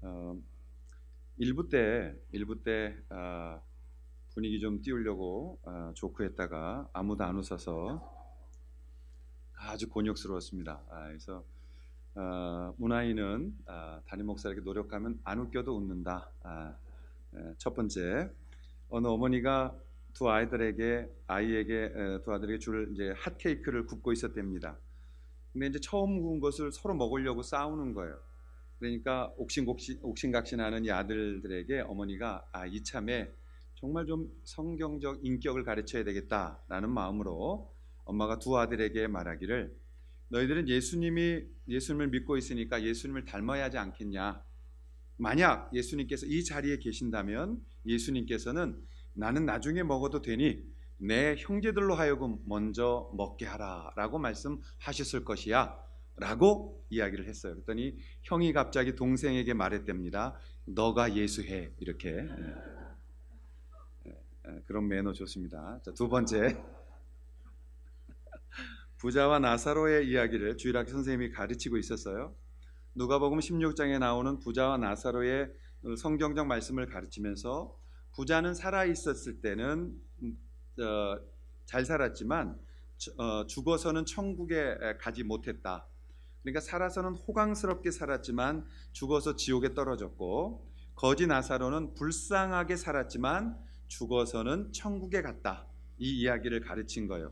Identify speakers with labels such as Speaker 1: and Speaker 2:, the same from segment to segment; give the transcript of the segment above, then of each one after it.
Speaker 1: 어, 일부 때 분위기 좀 띄우려고 조크했다가 아무도 안 웃어서 아주 곤욕스러웠습니다. 그래서 문화인은 담임 목사에게 노력하면 안 웃겨도 웃는다. 첫 번째, 어느 어머니가 두 아이에게 줄 이제 핫 케이크를 굽고 있었답니다. 근데 이제 처음 구운 것을 서로 먹으려고 싸우는 거예요. 그러니까 옥신각신하는 이 아들들에게 어머니가 이참에 정말 좀 성경적 인격을 가르쳐야 되겠다라는 마음으로 엄마가 두 아들에게 말하기를, 너희들은 예수님을 믿고 있으니까 예수님을 닮아야 하지 않겠냐. 만약 예수님께서 이 자리에 계신다면 예수님께서는 나는 나중에 먹어도 되니 내 형제들로 하여금 먼저 먹게 하라 라고 말씀하셨을 것이야 라고 이야기를 했어요. 그랬더니 형이 갑자기 동생에게 말했답니다. 너가 예수해. 이렇게. 그런 매너 좋습니다. 자, 두 번째, 부자와 나사로의 이야기를 주일학교 선생님이 가르치고 있었어요. 누가복음 16장에 나오는 부자와 나사로의 성경적 말씀을 가르치면서, 부자는 살아 있었을 때는 잘 살았지만 죽어서는 천국에 가지 못했다. 그러니까 살아서는 호강스럽게 살았지만 죽어서 지옥에 떨어졌고, 거지 나사로는 불쌍하게 살았지만 죽어서는 천국에 갔다. 이 이야기를 가르친 거예요.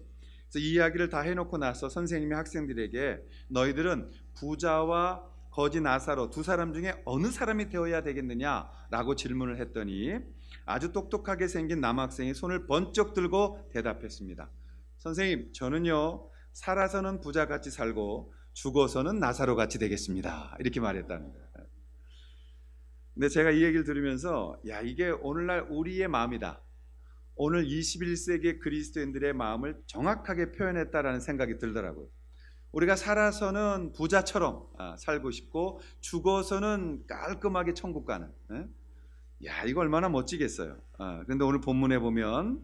Speaker 1: 그래서 이 이야기를 다 해놓고 나서 선생님이 학생들에게, 너희들은 부자와 거지 나사로 두 사람 중에 어느 사람이 되어야 되겠느냐라고 질문을 했더니 아주 똑똑하게 생긴 남학생이 손을 번쩍 들고 대답했습니다. 선생님, 저는요 살아서는 부자같이 살고 죽어서는 나사로같이 되겠습니다. 이렇게 말했다는 거예요. 근데 제가 이 얘기를 들으면서, 이게 오늘날 우리의 마음이다. 오늘 21세기 그리스도인들의 마음을 정확하게 표현했다라는 생각이 들더라고요. 우리가 살아서는 부자처럼 살고 싶고 죽어서는 깔끔하게 천국 가는, 이거 얼마나 멋지겠어요. 그런데 오늘 본문에 보면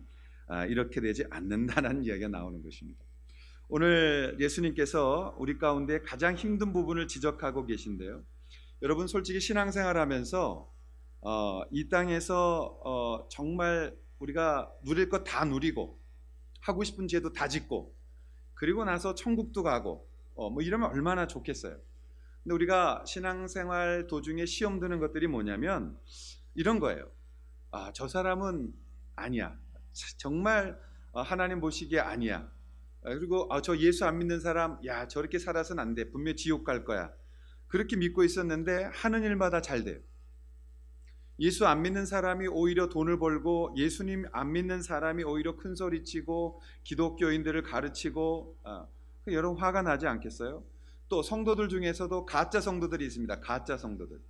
Speaker 1: 이렇게 되지 않는다는 이야기가 나오는 것입니다. 오늘 예수님께서 우리 가운데 가장 힘든 부분을 지적하고 계신데요. 여러분, 솔직히 신앙생활하면서 이 땅에서 정말 우리가 누릴 것 다 누리고 하고 싶은 죄도 다 짓고 그리고 나서 천국도 가고 이러면 얼마나 좋겠어요. 근데 우리가 신앙생활 도중에 시험 드는 것들이 뭐냐면 이런 거예요. 저 사람은 아니야. 정말 하나님 보시기에 아니야. 그리고 저 예수 안 믿는 사람, 저렇게 살아서는 안 돼. 분명히 지옥 갈 거야. 그렇게 믿고 있었는데 하는 일마다 잘 돼요. 예수 안 믿는 사람이 오히려 돈을 벌고 예수님 안 믿는 사람이 오히려 큰 소리치고 기독교인들을 가르치고 여러분 화가 나지 않겠어요? 또 성도들 중에서도 가짜 성도들이 있습니다. 가짜 성도들.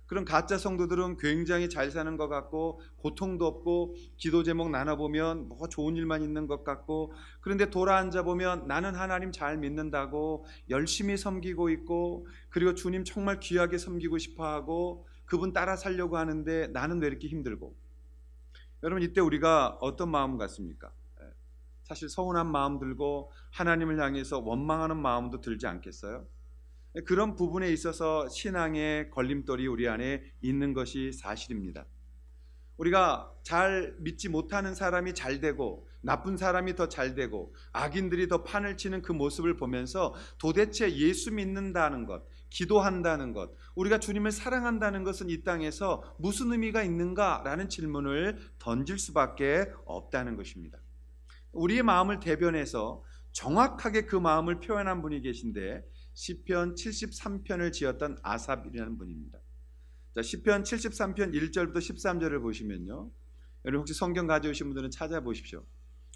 Speaker 1: 그런 가짜 성도들은 굉장히 잘 사는 것 같고 고통도 없고 기도 제목 나눠보면 뭐 좋은 일만 있는 것 같고, 그런데 돌아앉아 보면 나는 하나님 잘 믿는다고 열심히 섬기고 있고 그리고 주님 정말 귀하게 섬기고 싶어하고 그분 따라 살려고 하는데 나는 왜 이렇게 힘들고. 여러분, 이때 우리가 어떤 마음 같습니까? 사실 서운한 마음 들고 하나님을 향해서 원망하는 마음도 들지 않겠어요? 그런 부분에 있어서 신앙의 걸림돌이 우리 안에 있는 것이 사실입니다. 우리가 잘 믿지 못하는 사람이 잘 되고 나쁜 사람이 더 잘 되고 악인들이 더 판을 치는 그 모습을 보면서 도대체 예수 믿는다는 것, 기도한다는 것, 우리가 주님을 사랑한다는 것은 이 땅에서 무슨 의미가 있는가라는 질문을 던질 수밖에 없다는 것입니다. 우리의 마음을 대변해서 정확하게 그 마음을 표현한 분이 계신데 시편 73편을 지었던 아삽이라는 분입니다. 자, 시편 73편 1절부터 13절을 보시면요, 여러분 혹시 성경 가져오신 분들은 찾아보십시오.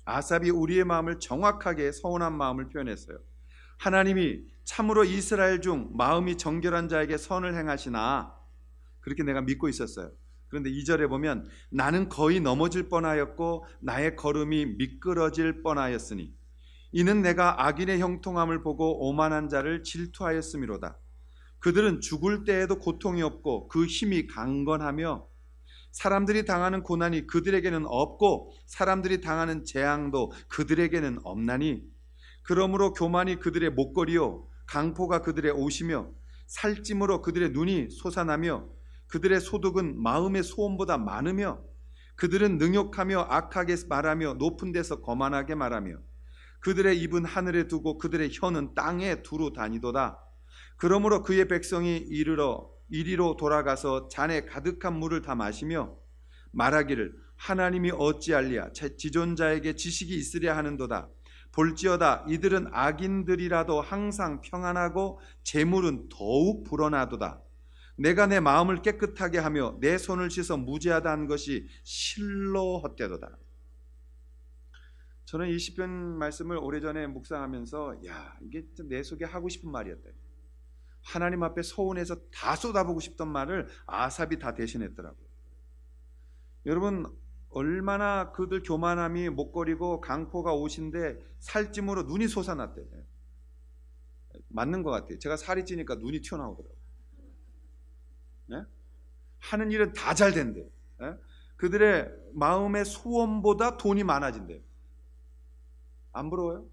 Speaker 1: 아삽이 우리의 마음을 정확하게 서운한 마음을 표현했어요. 하나님이 참으로 이스라엘 중 마음이 정결한 자에게 선을 행하시나, 그렇게 내가 믿고 있었어요. 그런데 2절에 보면 나는 거의 넘어질 뻔하였고 나의 걸음이 미끄러질 뻔하였으니 이는 내가 악인의 형통함을 보고 오만한 자를 질투하였음이로다. 그들은 죽을 때에도 고통이 없고 그 힘이 강건하며 사람들이 당하는 고난이 그들에게는 없고 사람들이 당하는 재앙도 그들에게는 없나니 그러므로 교만이 그들의 목걸이요 강포가 그들의 옷이며 살찜으로 그들의 눈이 솟아나며 그들의 소득은 마음의 소원보다 많으며 그들은 능욕하며 악하게 말하며 높은 데서 거만하게 말하며 그들의 입은 하늘에 두고 그들의 혀는 땅에 두루 다니도다. 그러므로 그의 백성이 이리로 돌아가서 잔에 가득한 물을 다 마시며 말하기를 하나님이 어찌할리야 지존자에게 지식이 있으랴 하는도다. 볼지어다 이들은 악인들이라도 항상 평안하고 재물은 더욱 불어나도다. 내가 내 마음을 깨끗하게 하며 내 손을 씻어 무죄하다 한 것이 실로 헛되도다. 저는 이 시편 말씀을 오래전에 묵상하면서 이게 내 속에 하고 싶은 말이었다. 하나님 앞에 서운해서 다 쏟아보고 싶던 말을 아삽이 다 대신했더라고요. 여러분 얼마나 그들 교만함이 목걸이고 강포가 옷인데 살찜으로 눈이 솟아났대요. 맞는 것 같아요. 제가 살이 찌니까 눈이 튀어나오더라고요. 네? 하는 일은 다 잘 된대요. 네? 그들의 마음의 소원보다 돈이 많아진대요. 안 부러워요?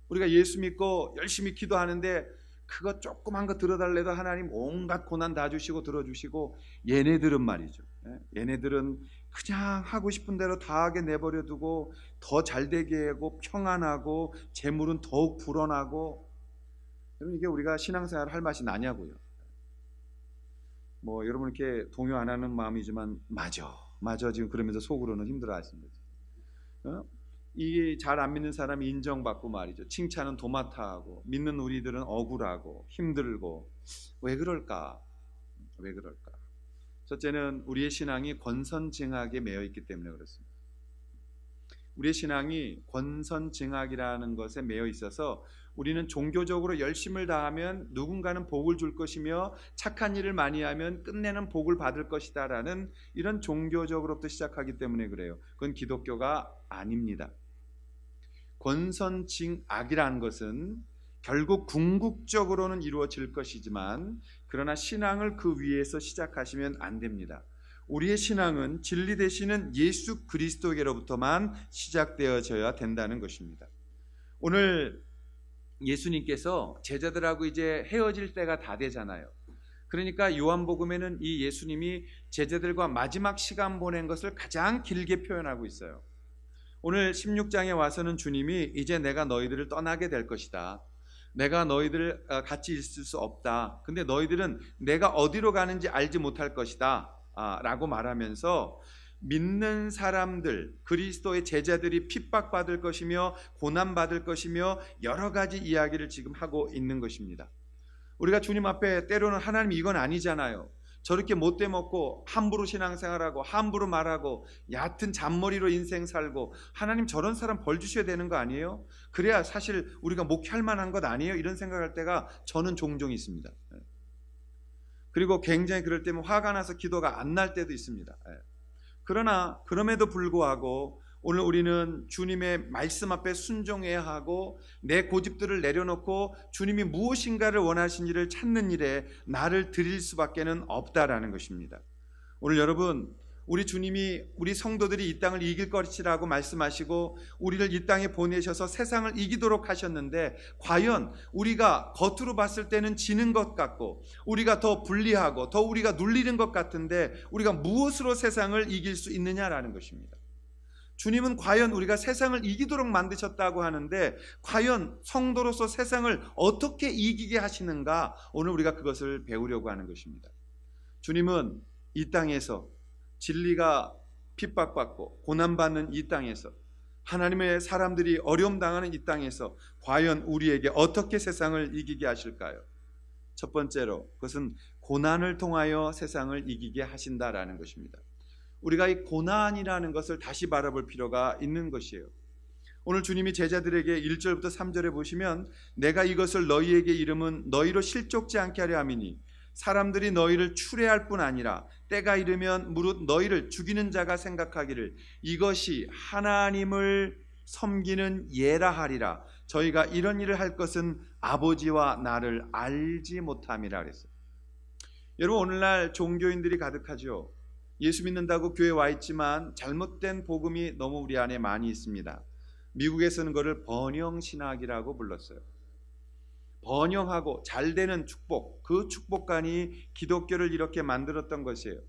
Speaker 1: 우리가 예수 믿고 열심히 기도하는데 그거 조그만 거 들어달래도 하나님 온갖 고난 다 주시고 들어주시고, 얘네들은 말이죠, 얘네들은 그냥 하고 싶은 대로 다 하게 내버려 두고 더 잘되게 하고 평안하고 재물은 더욱 불어나고. 여러분 이게 우리가 신앙생활을 할 맛이 나냐고요. 뭐 여러분 이렇게 동요 안 하는 마음이지만 맞아 지금 그러면서 속으로는 힘들어 하시는 거죠. 이게 잘 안 믿는 사람이 인정받고 말이죠, 칭찬은 도맡아하고 믿는 우리들은 억울하고 힘들고. 왜 그럴까? 첫째는 우리의 신앙이 권선징악에 매여 있기 때문에 그렇습니다. 우리의 신앙이 권선징악이라는 것에 매여 있어서 우리는 종교적으로 열심을 다하면 누군가는 복을 줄 것이며 착한 일을 많이 하면 끝내는 복을 받을 것이다 라는 이런 종교적으로부터 시작하기 때문에 그래요. 그건 기독교가 아닙니다. 권선징악이라는 것은 결국 궁극적으로는 이루어질 것이지만 그러나 신앙을 그 위에서 시작하시면 안 됩니다. 우리의 신앙은 진리 되시는 예수 그리스도께로부터만 시작되어져야 된다는 것입니다. 오늘 예수님께서 제자들하고 이제 헤어질 때가 다 되잖아요. 그러니까 요한복음에는 이 예수님이 제자들과 마지막 시간 보낸 것을 가장 길게 표현하고 있어요. 오늘 16장에 와서는 주님이 이제 내가 너희들을 떠나게 될 것이다. 내가 너희들 같이 있을 수 없다. 근데 너희들은 내가 어디로 가는지 알지 못할 것이다 라고 말하면서 믿는 사람들, 그리스도의 제자들이 핍박받을 것이며 고난받을 것이며 여러 가지 이야기를 지금 하고 있는 것입니다. 우리가 주님 앞에 때로는 하나님 이건 아니잖아요, 저렇게 못돼 먹고 함부로 신앙생활하고 함부로 말하고 얕은 잔머리로 인생 살고 하나님 저런 사람 벌 주셔야 되는 거 아니에요? 그래야 사실 우리가 목회할 만한 것 아니에요? 이런 생각할 때가 저는 종종 있습니다. 그리고 굉장히 그럴 때면 화가 나서 기도가 안 날 때도 있습니다. 그러나 그럼에도 불구하고 오늘 우리는 주님의 말씀 앞에 순종해야 하고 내 고집들을 내려놓고 주님이 무엇인가를 원하시는지를 찾는 일에 나를 드릴 수밖에는 없다라는 것입니다. 오늘 여러분, 우리 주님이 우리 성도들이 이 땅을 이길 것이라고 말씀하시고 우리를 이 땅에 보내셔서 세상을 이기도록 하셨는데, 과연 우리가 겉으로 봤을 때는 지는 것 같고 우리가 더 불리하고 더 우리가 눌리는 것 같은데 우리가 무엇으로 세상을 이길 수 있느냐라는 것입니다. 주님은 과연 우리가 세상을 이기도록 만드셨다고 하는데 과연 성도로서 세상을 어떻게 이기게 하시는가, 오늘 우리가 그것을 배우려고 하는 것입니다. 주님은 이 땅에서 진리가 핍박받고 고난받는 이 땅에서, 하나님의 사람들이 어려움 당하는 이 땅에서 과연 우리에게 어떻게 세상을 이기게 하실까요? 첫 번째로 그것은 고난을 통하여 세상을 이기게 하신다라는 것입니다. 우리가 이 고난이라는 것을 다시 바라볼 필요가 있는 것이에요. 오늘 주님이 제자들에게 1절부터 3절에 보시면 내가 이것을 너희에게 이름은 너희로 실족지 않게 하려 함이니 사람들이 너희를 추례할 뿐 아니라 때가 이르면 무릇 너희를 죽이는 자가 생각하기를 이것이 하나님을 섬기는 예라 하리라. 저희가 이런 일을 할 것은 아버지와 나를 알지 못함이라 그랬어요. 여러분, 오늘날 종교인들이 가득하죠. 예수 믿는다고 교회에 와 있지만 잘못된 복음이 너무 우리 안에 많이 있습니다. 미국에서는 그걸 번영신학이라고 불렀어요. 번영하고 잘되는 축복, 그 축복관이 기독교를 이렇게 만들었던 것이에요.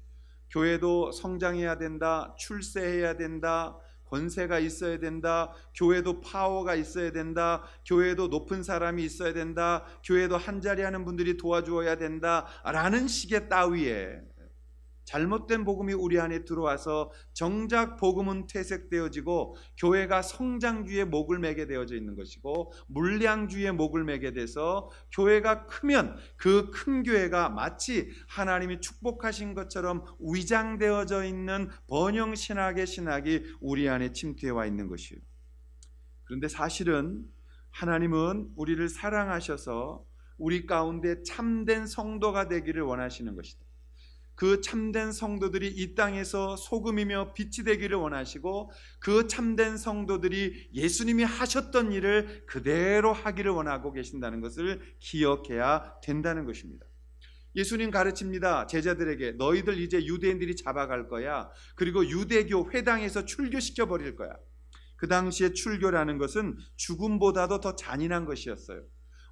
Speaker 1: 교회도 성장해야 된다, 출세해야 된다, 권세가 있어야 된다, 교회도 파워가 있어야 된다, 교회도 높은 사람이 있어야 된다, 교회도 한자리 하는 분들이 도와주어야 된다 라는 식의 따위에 잘못된 복음이 우리 안에 들어와서 정작 복음은 퇴색되어지고 교회가 성장주의에 목을 매게 되어져 있는 것이고 물량주의에 목을 매게 돼서 교회가 크면 그 큰 교회가 마치 하나님이 축복하신 것처럼 위장되어져 있는 번영신학의 신학이 우리 안에 침투해와 있는 것이에요. 그런데 사실은 하나님은 우리를 사랑하셔서 우리 가운데 참된 성도가 되기를 원하시는 것이다. 그 참된 성도들이 이 땅에서 소금이며 빛이 되기를 원하시고 그 참된 성도들이 예수님이 하셨던 일을 그대로 하기를 원하고 계신다는 것을 기억해야 된다는 것입니다. 예수님 가르칩니다. 제자들에게 너희들 이제 유대인들이 잡아갈 거야. 그리고 유대교 회당에서 출교시켜 버릴 거야. 그 당시에 출교라는 것은 죽음보다도 더 잔인한 것이었어요.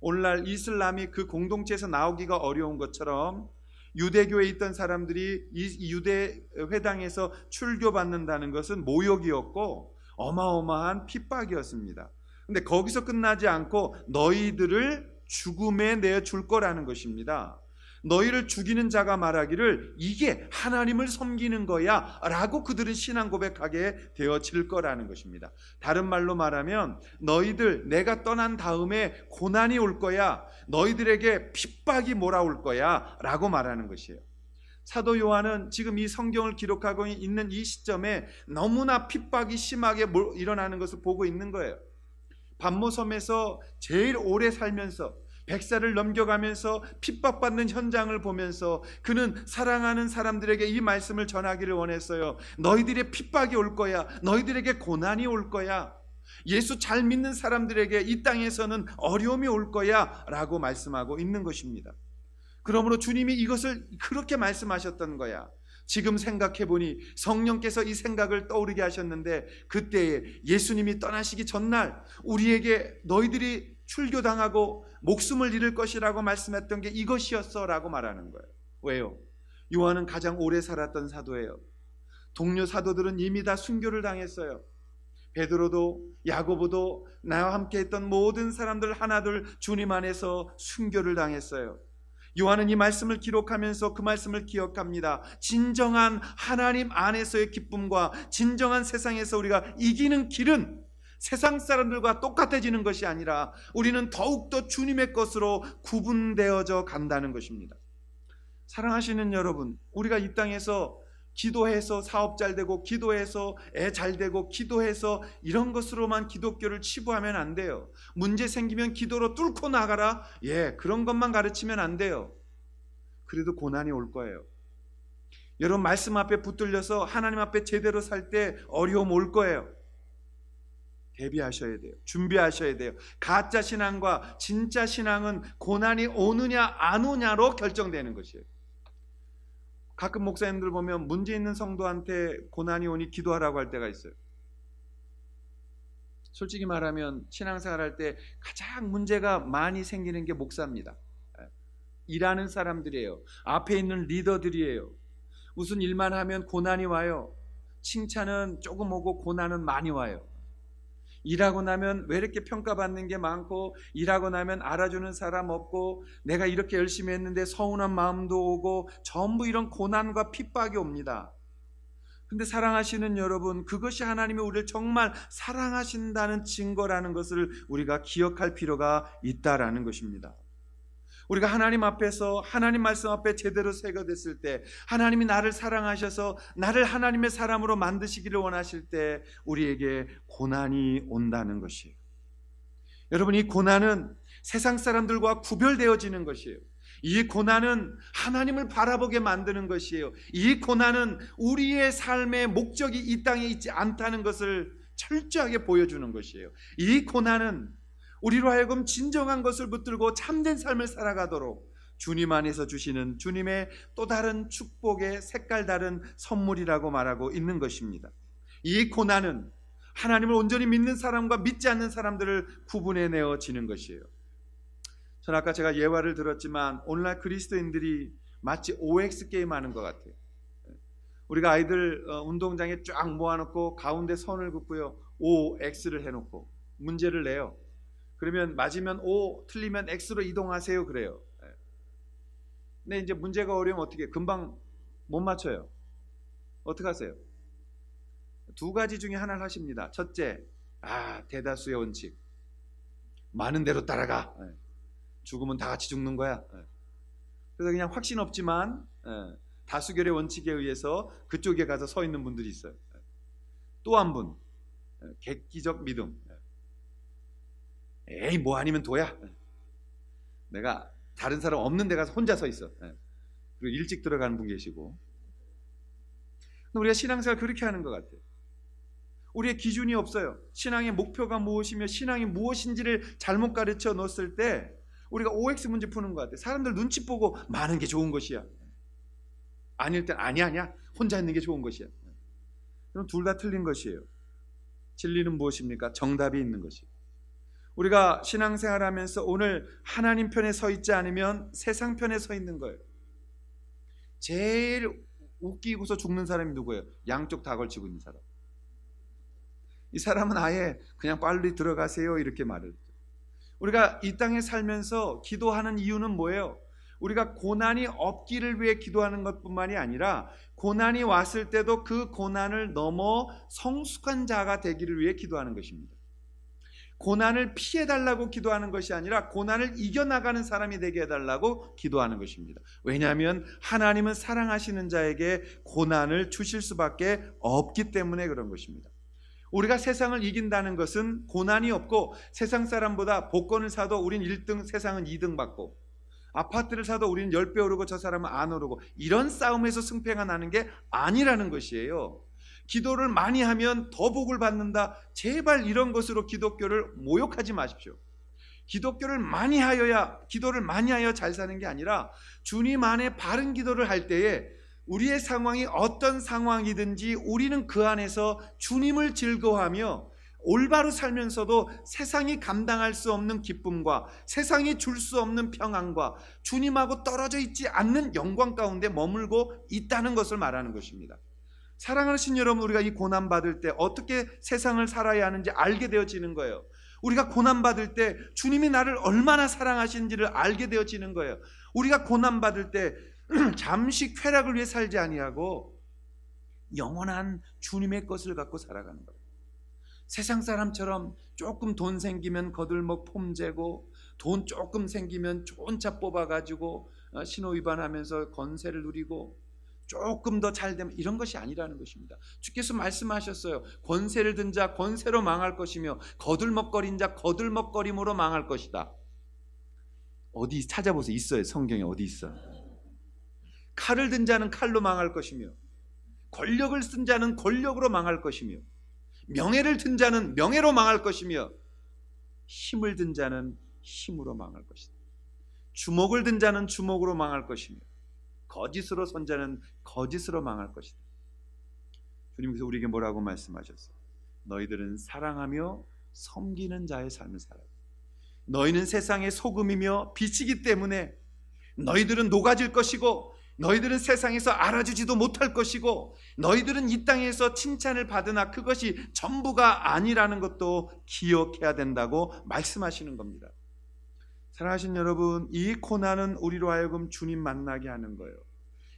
Speaker 1: 오늘날 이슬람이 그 공동체에서 나오기가 어려운 것처럼 유대교에 있던 사람들이 이 유대 회당에서 출교받는다는 것은 모욕이었고 어마어마한 핍박이었습니다. 근데 거기서 끝나지 않고 너희들을 죽음에 내줄 거라는 것입니다. 너희를 죽이는 자가 말하기를 이게 하나님을 섬기는 거야 라고 그들은 신앙 고백하게 되어질 거라는 것입니다. 다른 말로 말하면 너희들 내가 떠난 다음에 고난이 올 거야, 너희들에게 핍박이 몰아올 거야 라고 말하는 것이에요. 사도 요한은 지금 이 성경을 기록하고 있는 이 시점에 너무나 핍박이 심하게 일어나는 것을 보고 있는 거예요. 반모섬에서 제일 오래 살면서 100살을 넘겨가면서 핍박받는 현장을 보면서 그는 사랑하는 사람들에게 이 말씀을 전하기를 원했어요. 너희들의 핍박이 올 거야. 너희들에게 고난이 올 거야. 예수 잘 믿는 사람들에게 이 땅에서는 어려움이 올 거야 라고 말씀하고 있는 것입니다. 그러므로 주님이 이것을 그렇게 말씀하셨던 거야. 지금 생각해보니 성령께서 이 생각을 떠오르게 하셨는데 그때에 예수님이 떠나시기 전날 우리에게 너희들이 출교당하고 목숨을 잃을 것이라고 말씀했던 게 이것이었어 라고 말하는 거예요. 왜요? 요한은 가장 오래 살았던 사도예요. 동료 사도들은 이미 다 순교를 당했어요. 베드로도 야고보도 나와 함께 했던 모든 사람들 하나둘 주님 안에서 순교를 당했어요. 요한은 이 말씀을 기록하면서 그 말씀을 기억합니다. 진정한 하나님 안에서의 기쁨과 진정한 세상에서 우리가 이기는 길은 세상 사람들과 똑같아지는 것이 아니라 우리는 더욱더 주님의 것으로 구분되어져 간다는 것입니다. 사랑하시는 여러분, 우리가 이 땅에서 기도해서 사업 잘 되고 기도해서 애 잘 되고 기도해서 이런 것으로만 기독교를 치부하면 안 돼요. 문제 생기면 기도로 뚫고 나가라, 그런 것만 가르치면 안 돼요. 그래도 고난이 올 거예요. 여러분 말씀 앞에 붙들려서 하나님 앞에 제대로 살 때 어려움 올 거예요. 대비하셔야 돼요. 준비하셔야 돼요. 가짜 신앙과 진짜 신앙은 고난이 오느냐 안 오냐로 결정되는 것이에요. 가끔 목사님들 보면 문제 있는 성도한테 고난이 오니 기도하라고 할 때가 있어요. 솔직히 말하면 신앙생활 할 때 가장 문제가 많이 생기는 게 목사입니다. 일하는 사람들이에요. 앞에 있는 리더들이에요. 무슨 일만 하면 고난이 와요. 칭찬은 조금 오고 고난은 많이 와요. 일하고 나면 왜 이렇게 평가받는 게 많고 일하고 나면 알아주는 사람 없고 내가 이렇게 열심히 했는데 서운한 마음도 오고 전부 이런 고난과 핍박이 옵니다. 근데 사랑하시는 여러분, 그것이 하나님이 우리를 정말 사랑하신다는 증거라는 것을 우리가 기억할 필요가 있다라는 것입니다. 우리가 하나님 앞에서 하나님 말씀 앞에 제대로 세워됐을 때 하나님이 나를 사랑하셔서 나를 하나님의 사람으로 만드시기를 원하실 때 우리에게 고난이 온다는 것이에요. 여러분, 이 고난은 세상 사람들과 구별되어지는 것이에요. 이 고난은 하나님을 바라보게 만드는 것이에요. 이 고난은 우리의 삶의 목적이 이 땅에 있지 않다는 것을 철저하게 보여주는 것이에요. 이 고난은 우리로 하여금 진정한 것을 붙들고 참된 삶을 살아가도록 주님 안에서 주시는 주님의 또 다른 축복의 색깔 다른 선물이라고 말하고 있는 것입니다. 이 고난은 하나님을 온전히 믿는 사람과 믿지 않는 사람들을 구분해내어지는 것이에요. 저는 아까 제가 예화를 들었지만 오늘날 그리스도인들이 마치 OX 게임 하는 것 같아요. 우리가 아이들 운동장에 쫙 모아놓고 가운데 선을 긋고요, OX를 해놓고 문제를 내요. 그러면 맞으면 O, 틀리면 X로 이동하세요 그래요. 근데 이제 문제가 어려우면 어떻게 금방 못 맞춰요. 어떻게 하세요? 두 가지 중에 하나를 하십니다. 첫째, 대다수의 원칙, 많은 대로 따라가. 죽으면 다 같이 죽는 거야. 그래서 그냥 확신 없지만 다수결의 원칙에 의해서 그쪽에 가서 서 있는 분들이 있어요. 또 한 분, 객기적 믿음. 에이, 뭐 아니면 도야. 내가 다른 사람 없는 데 가서 혼자 서 있어. 그리고 일찍 들어가는 분 계시고. 우리가 신앙생활 그렇게 하는 것 같아요. 우리의 기준이 없어요. 신앙의 목표가 무엇이며 신앙이 무엇인지를 잘못 가르쳐 놓았을 때 우리가 OX 문제 푸는 것 같아요. 사람들 눈치 보고 많은 게 좋은 것이야. 아닐 땐 아니야. 혼자 있는 게 좋은 것이야. 그럼 둘 다 틀린 것이에요. 진리는 무엇입니까? 정답이 있는 것이에요. 우리가 신앙생활하면서 오늘 하나님 편에 서 있지 않으면 세상 편에 서 있는 거예요. 제일 웃기고서 죽는 사람이 누구예요? 양쪽 다 걸치고 있는 사람. 이 사람은 아예 그냥 빨리 들어가세요 이렇게 말을 했죠. 우리가 이 땅에 살면서 기도하는 이유는 뭐예요? 우리가 고난이 없기를 위해 기도하는 것뿐만이 아니라 고난이 왔을 때도 그 고난을 넘어 성숙한 자가 되기를 위해 기도하는 것입니다. 고난을 피해달라고 기도하는 것이 아니라 고난을 이겨나가는 사람이 되게 해달라고 기도하는 것입니다. 왜냐하면 하나님은 사랑하시는 자에게 고난을 주실 수밖에 없기 때문에 그런 것입니다. 우리가 세상을 이긴다는 것은 고난이 없고 세상 사람보다 복권을 사도 우린 1등, 세상은 2등 받고 아파트를 사도 우리는 10배 오르고 저 사람은 안 오르고 이런 싸움에서 승패가 나는 게 아니라는 것이에요. 기도를 많이 하면 더 복을 받는다. 제발 이런 것으로 기독교를 모욕하지 마십시오. 기독교를 많이 하여야, 기도를 많이 하여 잘 사는 게 아니라 주님 안에 바른 기도를 할 때에 우리의 상황이 어떤 상황이든지 우리는 그 안에서 주님을 즐거워하며 올바로 살면서도 세상이 감당할 수 없는 기쁨과 세상이 줄 수 없는 평안과 주님하고 떨어져 있지 않는 영광 가운데 머물고 있다는 것을 말하는 것입니다. 사랑하는 여러분, 우리가 이 고난받을 때 어떻게 세상을 살아야 하는지 알게 되어지는 거예요. 우리가 고난받을 때 주님이 나를 얼마나 사랑하시는지를 알게 되어지는 거예요. 우리가 고난받을 때 잠시 쾌락을 위해 살지 아니하고 영원한 주님의 것을 갖고 살아가는 거예요. 세상 사람처럼 조금 돈 생기면 거들먹 폼재고 돈 조금 생기면 좋은 차 뽑아가지고 신호 위반하면서 건세를 누리고 조금 더 잘 되면 이런 것이 아니라는 것입니다. 주께서 말씀하셨어요. 권세를 든 자 권세로 망할 것이며 거들먹거린 자 거들먹거림으로 망할 것이다. 어디 찾아보세요. 있어요. 성경에 어디 있어. 칼을 든 자는 칼로 망할 것이며 권력을 쓴 자는 권력으로 망할 것이며 명예를 든 자는 명예로 망할 것이며 힘을 든 자는 힘으로 망할 것이다. 주목을 든 자는 주목으로 망할 것이며 거짓으로 선 자는 거짓으로 망할 것이다. 주님께서 우리에게 뭐라고 말씀하셨어요? 너희들은 사랑하며 섬기는 자의 삶을 살아라. 너희는 세상의 소금이며 빛이기 때문에 너희들은 녹아질 것이고 너희들은 세상에서 알아주지도 못할 것이고 너희들은 이 땅에서 칭찬을 받으나 그것이 전부가 아니라는 것도 기억해야 된다고 말씀하시는 겁니다. 사랑하신 여러분, 이 고난은 우리로 하여금 주님 만나게 하는 거예요.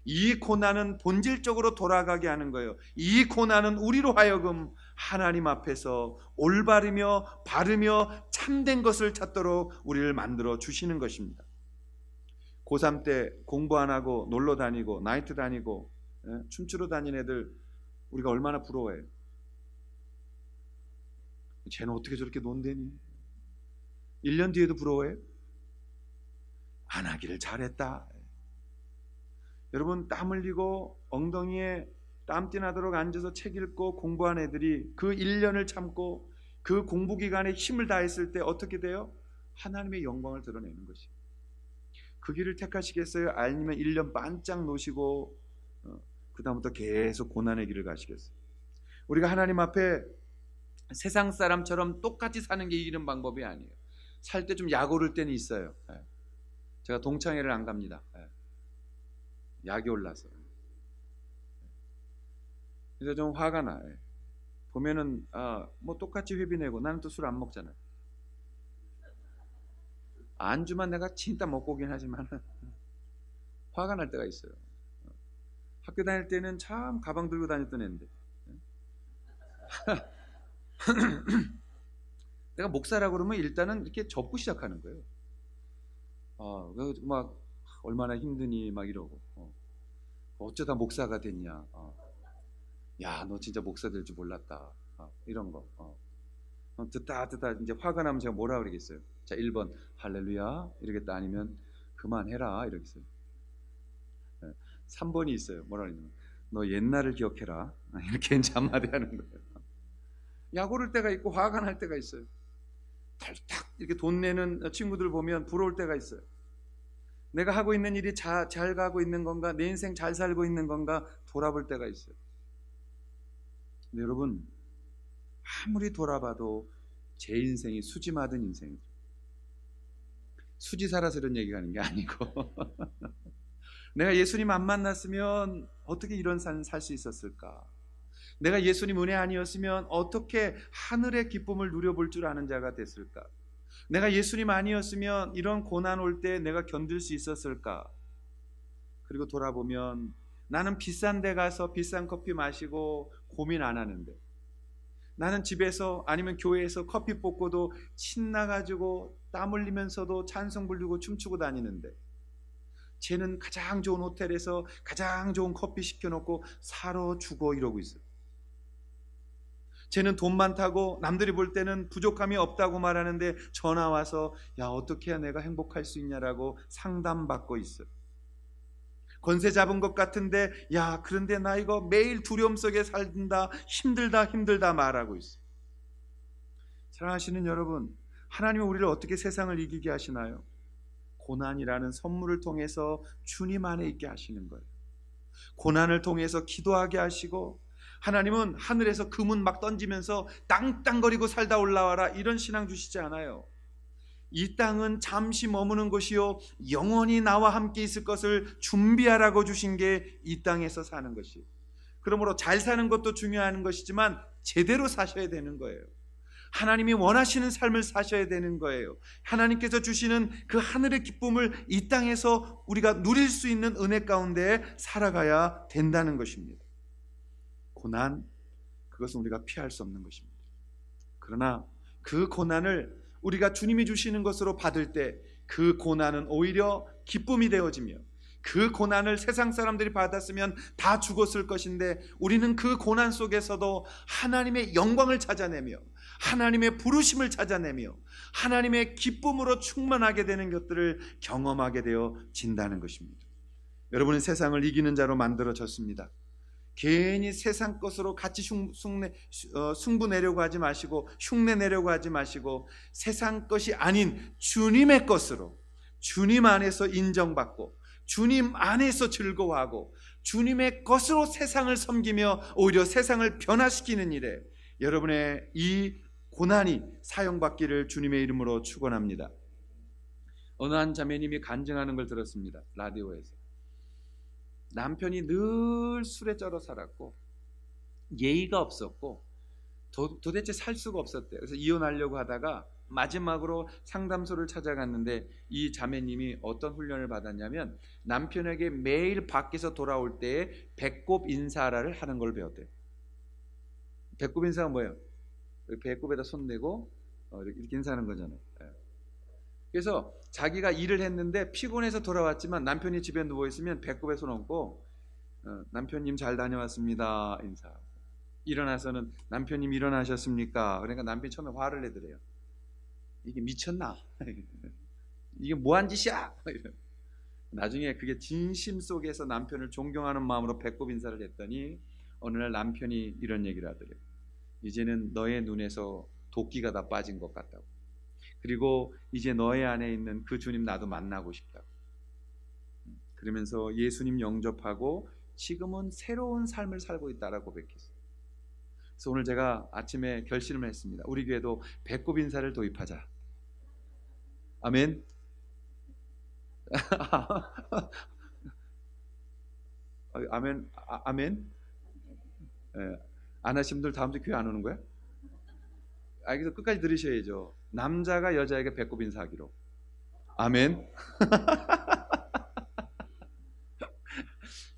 Speaker 1: 이 고난은 본질적으로 돌아가게 하는 거예요. 이 고난은 우리로 하여금 하나님 앞에서 올바르며 바르며 참된 것을 찾도록 우리를 만들어 주시는 것입니다. 고3 때 공부 안 하고 놀러 다니고 나이트 다니고 춤추러 다니는 애들 우리가 얼마나 부러워해요. 쟤는 어떻게 저렇게 논대니? 1년 뒤에도 부러워해요? 안 하기를 잘했다. 여러분, 땀 흘리고 엉덩이에 땀띠 나도록 앉아서 책 읽고 공부한 애들이 그 1년을 참고 그 공부 기간에 힘을 다했을 때 어떻게 돼요? 하나님의 영광을 드러내는 것이에요. 그 길을 택하시겠어요? 아니면 1년 반짝 놓으시고 그 다음부터 계속 고난의 길을 가시겠어요? 우리가 하나님 앞에 세상 사람처럼 똑같이 사는 게 이기는 방법이 아니에요. 살 때 좀 약 오를 때는 있어요. 제가 동창회를 안 갑니다. 약이 올라서. 그래서 좀 화가 나. 보면은 뭐 똑같이 회비 내고 나는 또 술 안 먹잖아요. 안주만 내가 진짜 먹고 오긴 하지만 화가 날 때가 있어요. 학교 다닐 때는 참 가방 들고 다녔던 애인데 내가 목사라고 그러면 일단은 이렇게 접고 시작하는 거예요. 막 얼마나 힘드니 막 이러고 어쩌다 목사가 됐냐. 야, 너 진짜 목사 될 줄 몰랐다. 이런 거. 듣다 이제 화가 나면 제가 뭐라 그러겠어요? 자, 1번 할렐루야 이러겠다. 아니면 그만해라 이러겠어요. 3번이 있어요. 뭐라 그러냐면 너 옛날을 기억해라. 이렇게 이제 한마디 하는 거예요. 약 오를 때가 있고 화가 날 때가 있어요. 털딱 이렇게 돈 내는 친구들 보면 부러울 때가 있어요. 내가 하고 있는 일이 잘 가고 있는 건가, 내 인생 잘 살고 있는 건가 돌아볼 때가 있어요. 근데 여러분, 아무리 돌아봐도 제 인생이 수지 맞은 인생이죠. 수지 살아서 이런 얘기가 하는 게 아니고 내가 예수님 안 만났으면 어떻게 이런 삶 살 수 있었을까? 내가 예수님 은혜 아니었으면 어떻게 하늘의 기쁨을 누려볼 줄 아는 자가 됐을까? 내가 예수님 아니었으면 이런 고난 올 때 내가 견딜 수 있었을까? 그리고 돌아보면 나는 비싼 데 가서 비싼 커피 마시고 고민 안 하는데, 나는 집에서 아니면 교회에서 커피 뽑고도 신나가지고 땀 흘리면서도 찬송 부르고 춤추고 다니는데, 쟤는 가장 좋은 호텔에서 가장 좋은 커피 시켜놓고 살아 죽어 이러고 있어요. 쟤는 돈 많다고 남들이 볼 때는 부족함이 없다고 말하는데 전화 와서 야, 어떻게 해야 내가 행복할 수 있냐라고 상담받고 있어요. 권세 잡은 것 같은데 야, 그런데 나 이거 매일 두려움 속에 살다 힘들다 말하고 있어요. 사랑하시는 여러분, 하나님은 우리를 어떻게 세상을 이기게 하시나요? 고난이라는 선물을 통해서 주님 안에 있게 하시는 거예요. 고난을 통해서 기도하게 하시고, 하나님은 하늘에서 금은 막 던지면서 땅땅거리고 살다 올라와라 이런 신앙 주시지 않아요. 이 땅은 잠시 머무는 곳이요 영원히 나와 함께 있을 것을 준비하라고 주신 게 이 땅에서 사는 것이. 그러므로 잘 사는 것도 중요한 것이지만 제대로 사셔야 되는 거예요. 하나님이 원하시는 삶을 사셔야 되는 거예요. 하나님께서 주시는 그 하늘의 기쁨을 이 땅에서 우리가 누릴 수 있는 은혜 가운데 살아가야 된다는 것입니다. 고난, 그것은 우리가 피할 수 없는 것입니다. 그러나 그 고난을 우리가 주님이 주시는 것으로 받을 때 그 고난은 오히려 기쁨이 되어지며, 그 고난을 세상 사람들이 받았으면 다 죽었을 것인데 우리는 그 고난 속에서도 하나님의 영광을 찾아내며 하나님의 부르심을 찾아내며 하나님의 기쁨으로 충만하게 되는 것들을 경험하게 되어진다는 것입니다. 여러분은 세상을 이기는 자로 만들어졌습니다. 괜히 세상 것으로 같이 승부 내려고 하지 마시고 흉내 내려고 하지 마시고 세상 것이 아닌 주님의 것으로, 주님 안에서 인정받고 주님 안에서 즐거워하고 주님의 것으로 세상을 섬기며 오히려 세상을 변화시키는 일에 여러분의 이 고난이 사용받기를 주님의 이름으로 축원합니다. 어느 한 자매님이 간증하는 걸 들었습니다. 라디오에서. 남편이 늘 술에 쩔어 살았고 예의가 없었고 도대체 살 수가 없었대요. 그래서 이혼하려고 하다가 마지막으로 상담소를 찾아갔는데 이 자매님이 어떤 훈련을 받았냐면 남편에게 매일 밖에서 돌아올 때 배꼽 인사를 하는 걸 배웠대요. 배꼽 인사가 뭐예요? 배꼽에다 손 대고 이렇게 인사하는 거잖아요. 그래서 자기가 일을 했는데 피곤해서 돌아왔지만 남편이 집에 누워있으면 배꼽에 손 얹고 남편님 잘 다녀왔습니다 인사하고, 일어나서는 남편님 일어나셨습니까? 그러니까 남편이 처음에 화를 내더래요. 이게 미쳤나? 이게 뭐한 짓이야? 나중에 그게 진심 속에서 남편을 존경하는 마음으로 배꼽 인사를 했더니 어느 날 남편이 이런 얘기를 하더래요. 이제는 너의 눈에서 도끼가 다 빠진 것 같다고. 그리고 이제 너의 안에 있는 그 주님 나도 만나고 싶다고. 그러면서 예수님 영접하고 지금은 새로운 삶을 살고 있다라고 고백했어요. 그래서 오늘 제가 아침에 결심을 했습니다. 우리 교회도 배꼽 인사를 도입하자. 아멘. 아멘. 아멘. 예. 안 하신 분들 다음 주 교회 안 오는 거야? 그래서 끝까지 들으셔야죠. 남자가 여자에게 배꼽 인사하기로. 아멘.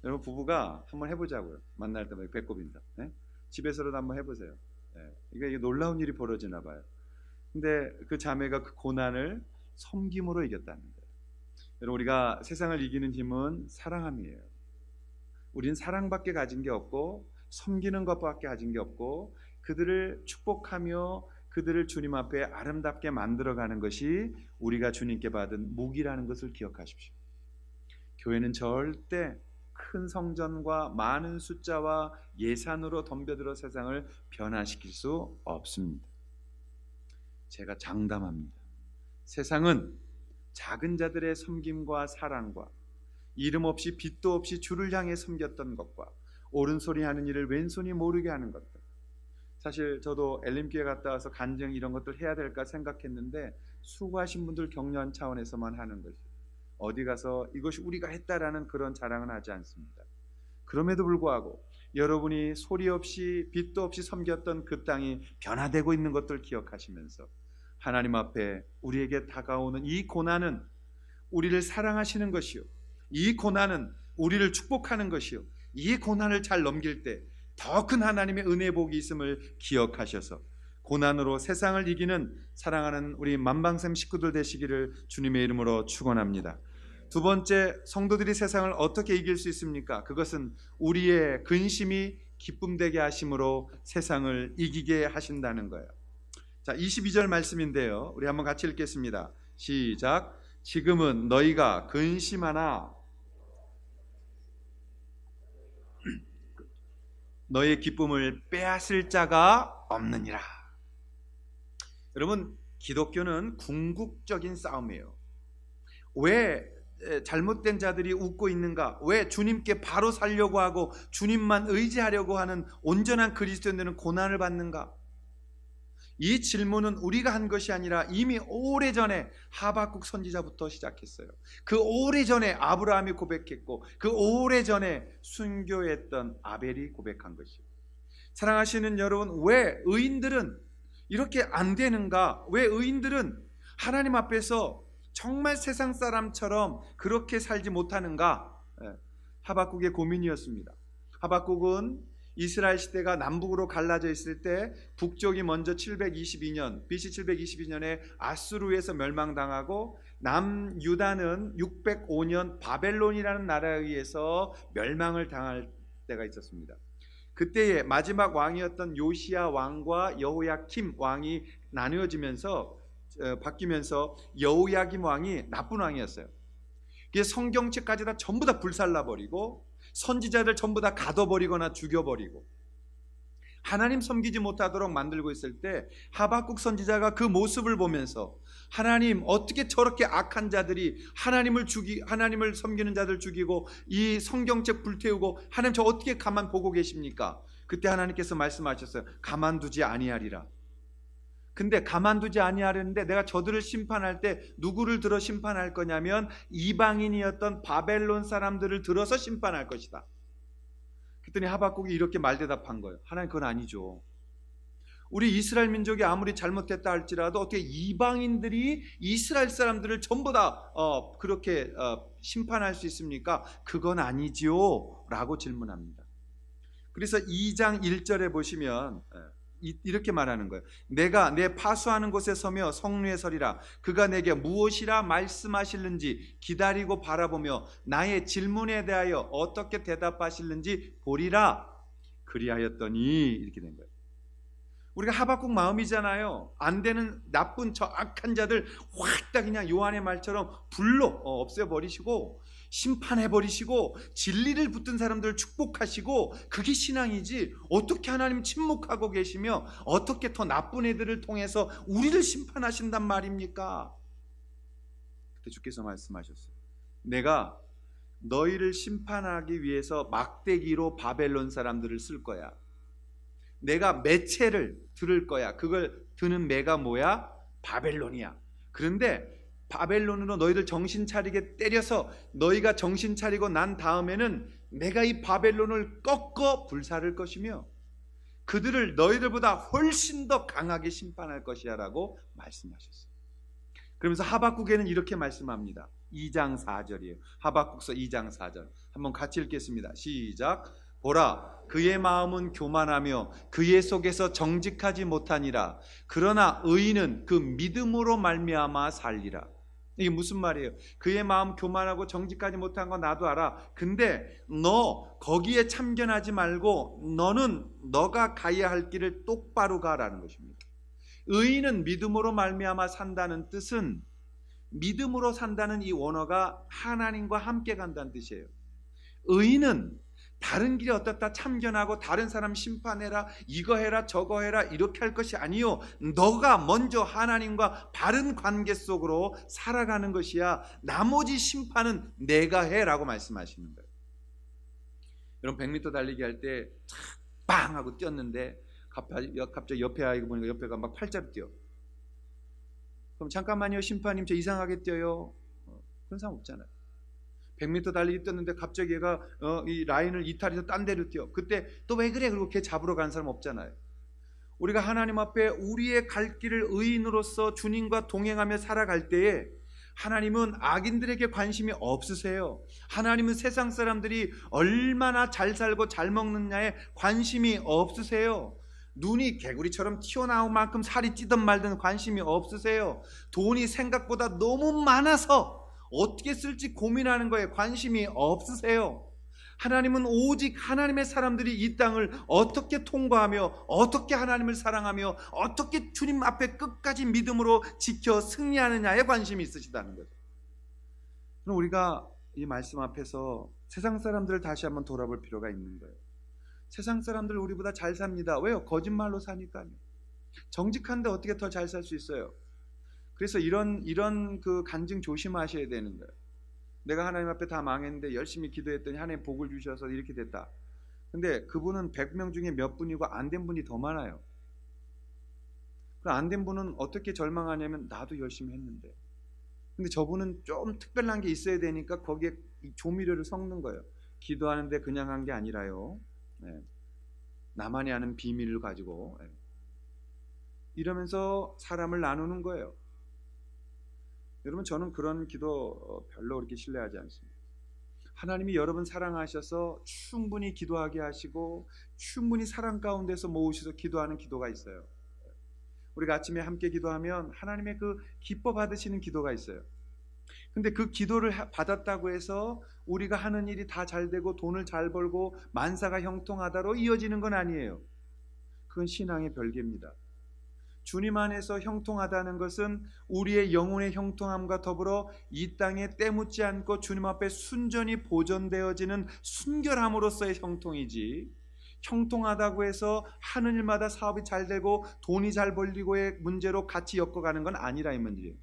Speaker 1: 여러분 부부가 한번 해보자고요. 만날 때마다 배꼽 인사. 네? 집에서라도 한번 해보세요. 네. 이게 놀라운 일이 벌어지나 봐요. 근데 그 자매가 그 고난을 섬김으로 이겼다는 거예요. 여러분 우리가 세상을 이기는 힘은 사랑함이에요. 우린 사랑밖에 가진 게 없고 섬기는 것밖에 가진 게 없고 그들을 축복하며 그들을 주님 앞에 아름답게 만들어가는 것이 우리가 주님께 받은 무기라는 것을 기억하십시오. 교회는 절대 큰 성전과 많은 숫자와 예산으로 덤벼들어 세상을 변화시킬 수 없습니다. 제가 장담합니다. 세상은 작은 자들의 섬김과 사랑과 이름 없이 빛도 없이 주를 향해 섬겼던 것과 옳은 소리 하는 일을 왼손이 모르게 하는 것들. 사실 저도 엘림교회 갔다 와서 간증 이런 것들 해야 될까 생각했는데 수고하신 분들 격려한 차원에서만 하는 것이 어디 가서 이것이 우리가 했다라는 그런 자랑은 하지 않습니다. 그럼에도 불구하고 여러분이 소리 없이 빛도 없이 섬겼던 그 땅이 변화되고 있는 것들 기억하시면서 하나님 앞에 우리에게 다가오는 이 고난은 우리를 사랑하시는 것이요, 이 고난은 우리를 축복하는 것이요, 이 고난을 잘 넘길 때 더 큰 하나님의 은혜 복이 있음을 기억하셔서 고난으로 세상을 이기는 사랑하는 우리 만방샘 식구들 되시기를 주님의 이름으로 축원합니다. 두 번째, 성도들이 세상을 어떻게 이길 수 있습니까? 그것은 우리의 근심이 기쁨되게 하심으로 세상을 이기게 하신다는 거예요. 자, 22절 말씀인데요. 우리 한번 같이 읽겠습니다. 시작. 지금은 너희가 근심하나 너희의 기쁨을 빼앗을 자가 없느니라. 여러분, 기독교는 궁극적인 싸움이에요. 왜 잘못된 자들이 웃고 있는가? 왜 주님께 바로 살려고 하고 주님만 의지하려고 하는 온전한 그리스도인들은 고난을 받는가? 이 질문은 우리가 한 것이 아니라 이미 오래전에 하박국 선지자부터 시작했어요. 그 오래전에 아브라함이 고백했고 그 오래전에 순교했던 아벨이 고백한 것이에요. 사랑하시는 여러분, 왜 의인들은 이렇게 안 되는가? 왜 의인들은 하나님 앞에서 정말 세상 사람처럼 그렇게 살지 못하는가? 하박국의 고민이었습니다. 하박국은 이스라엘 시대가 남북으로 갈라져 있을 때 북쪽이 먼저 722년 BC 722년에 아수르에서 멸망당하고 남유다는 605년 바벨론이라는 나라에 의해서 멸망을 당할 때가 있었습니다. 그때의 마지막 왕이었던 요시야 왕과 여호야킴 왕이 나누어지면서 바뀌면서 여호야김 왕이 나쁜 왕이었어요. 그게 성경책까지 다 전부 다 불살라버리고 선지자들 전부 다 가둬버리거나 죽여버리고 하나님 섬기지 못하도록 만들고 있을 때 하박국 선지자가 그 모습을 보면서 하나님, 어떻게 저렇게 악한 자들이 하나님을 섬기는 자들 죽이고 이 성경책 불태우고 하나님 저 어떻게 가만 보고 계십니까? 그때 하나님께서 말씀하셨어요. 가만두지 아니하리라. 근데 가만두지 아니하려는데 내가 저들을 심판할 때 누구를 들어 심판할 거냐면 이방인이었던 바벨론 사람들을 들어서 심판할 것이다. 그랬더니 하박국이 이렇게 말대답한 거예요. 하나님, 그건 아니죠. 우리 이스라엘 민족이 아무리 잘못했다 할지라도 어떻게 이방인들이 이스라엘 사람들을 전부 다 그렇게 심판할 수 있습니까? 그건 아니지요 라고 질문합니다. 그래서 2장 1절에 보시면 이렇게 말하는 거예요. 내가 내 파수하는 곳에 서며 성루에 서리라. 그가 내게 무엇이라 말씀하실는지 기다리고 바라보며 나의 질문에 대하여 어떻게 대답하실는지 보리라. 그리하였더니 이렇게 된 거예요. 우리가 하박국 마음이잖아요. 안 되는 나쁜 저 악한 자들 확 다 그냥 요한의 말처럼 불로 없애버리시고 심판해버리시고 진리를 붙든 사람들을 축복하시고 그게 신앙이지, 어떻게 하나님 침묵하고 계시며 어떻게 더 나쁜 애들을 통해서 우리를 심판하신단 말입니까? 그때 주께서 말씀하셨어요. 내가 너희를 심판하기 위해서 막대기로 바벨론 사람들을 쓸 거야. 내가 매체를 들을 거야. 그걸 드는 매가 뭐야? 바벨론이야. 그런데 바벨론으로 너희들 정신 차리게 때려서 너희가 정신 차리고 난 다음에는 내가 이 바벨론을 꺾어 불사를 것이며 그들을 너희들보다 훨씬 더 강하게 심판할 것이야 라고 말씀하셨어요. 그러면서 하박국에는 이렇게 말씀합니다. 2장 4절이에요. 하박국서 2장 4절 한번 같이 읽겠습니다. 시작. 보라, 그의 마음은 교만하며 그의 속에서 정직하지 못하니라. 그러나 의인은 그 믿음으로 말미암아 살리라. 이게 무슨 말이에요? 그의 마음 교만하고 정직하지 못한 거 나도 알아. 근데 너 거기에 참견하지 말고 너는 너가 가야 할 길을 똑바로 가라는 것입니다. 의인은 믿음으로 말미암아 산다는 뜻은, 믿음으로 산다는 이 원어가 하나님과 함께 간다는 뜻이에요. 의인은 다른 길이 어떻다 참견하고 다른 사람 심판해라, 이거 해라 저거 해라 이렇게 할 것이 아니요, 너가 먼저 하나님과 바른 관계 속으로 살아가는 것이야. 나머지 심판은 내가 해라고 말씀하시는 거예요. 여러분 100m 달리기 할 때 빵 하고 뛰었는데 갑자기 옆에 아이가 보니까 옆에가 막 팔자로 뛰어. 그럼 잠깐만요 심판님 저 이상하게 뛰어요. 그런 사람 없잖아요. 100m 달리기 뛰었는데 갑자기 얘가 이 라인을 이탈해서 딴 데로 뛰어. 그때 또 왜 그래? 그리고 걔 잡으러 가는 사람 없잖아요. 우리가 하나님 앞에 우리의 갈 길을 의인으로서 주님과 동행하며 살아갈 때에 하나님은 악인들에게 관심이 없으세요. 하나님은 세상 사람들이 얼마나 잘 살고 잘 먹느냐에 관심이 없으세요. 눈이 개구리처럼 튀어나올 만큼 살이 찌든 말든 관심이 없으세요. 돈이 생각보다 너무 많아서 어떻게 쓸지 고민하는 거에 관심이 없으세요. 하나님은 오직 하나님의 사람들이 이 땅을 어떻게 통과하며 어떻게 하나님을 사랑하며 어떻게 주님 앞에 끝까지 믿음으로 지켜 승리하느냐에 관심이 있으시다는 거죠. 그럼 우리가 이 말씀 앞에서 세상 사람들을 다시 한번 돌아볼 필요가 있는 거예요. 세상 사람들 우리보다 잘 삽니다. 왜요? 거짓말로 사니까요. 정직한데 어떻게 더 잘 살 수 있어요? 그래서 이런 그 간증 조심하셔야 되는 거예요. 내가 하나님 앞에 다 망했는데 열심히 기도했더니 하나님 복을 주셔서 이렇게 됐다. 근데 그분은 100명 중에 몇 분이고 안 된 분이 더 많아요. 안 된 분은 어떻게 절망하냐면 나도 열심히 했는데. 근데 저분은 좀 특별한 게 있어야 되니까 거기에 조미료를 섞는 거예요. 기도하는데 그냥 한 게 아니라요. 네. 나만이 아는 비밀을 가지고 이러면서 사람을 나누는 거예요. 여러분 저는 그런 기도 별로 그렇게 신뢰하지 않습니다. 하나님이 여러분 사랑하셔서 충분히 기도하게 하시고 충분히 사랑 가운데서 모으셔서 기도하는 기도가 있어요. 우리가 아침에 함께 기도하면 하나님의 그 기뻐 받으시는 기도가 있어요. 근데 그 기도를 받았다고 해서 우리가 하는 일이 다 잘 되고 돈을 잘 벌고 만사가 형통하다로 이어지는 건 아니에요. 그건 신앙의 별개입니다. 주님 안에서 형통하다는 것은 우리의 영혼의 형통함과 더불어 이 땅에 때묻지 않고 주님 앞에 순전히 보존되어지는 순결함으로서의 형통이지, 형통하다고 해서 하는 일마다 사업이 잘 되고 돈이 잘 벌리고의 문제로 같이 엮어가는 건 아니라 이 문제예요.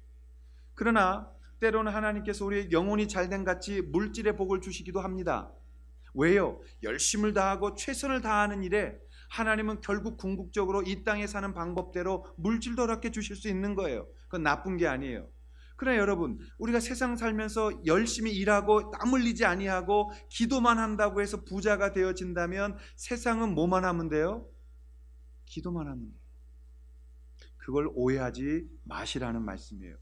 Speaker 1: 그러나 때로는 하나님께서 우리의 영혼이 잘된 같이 물질의 복을 주시기도 합니다. 왜요? 열심을 다하고 최선을 다하는 일에 하나님은 결국 궁극적으로 이 땅에 사는 방법대로 물질도 허락해 주실 수 있는 거예요. 그건 나쁜 게 아니에요. 그러나 여러분 우리가 세상 살면서 열심히 일하고 땀 흘리지 아니하고 기도만 한다고 해서 부자가 되어진다면 세상은 뭐만 하면 돼요? 기도만 하면 돼요. 그걸 오해하지 마시라는 말씀이에요.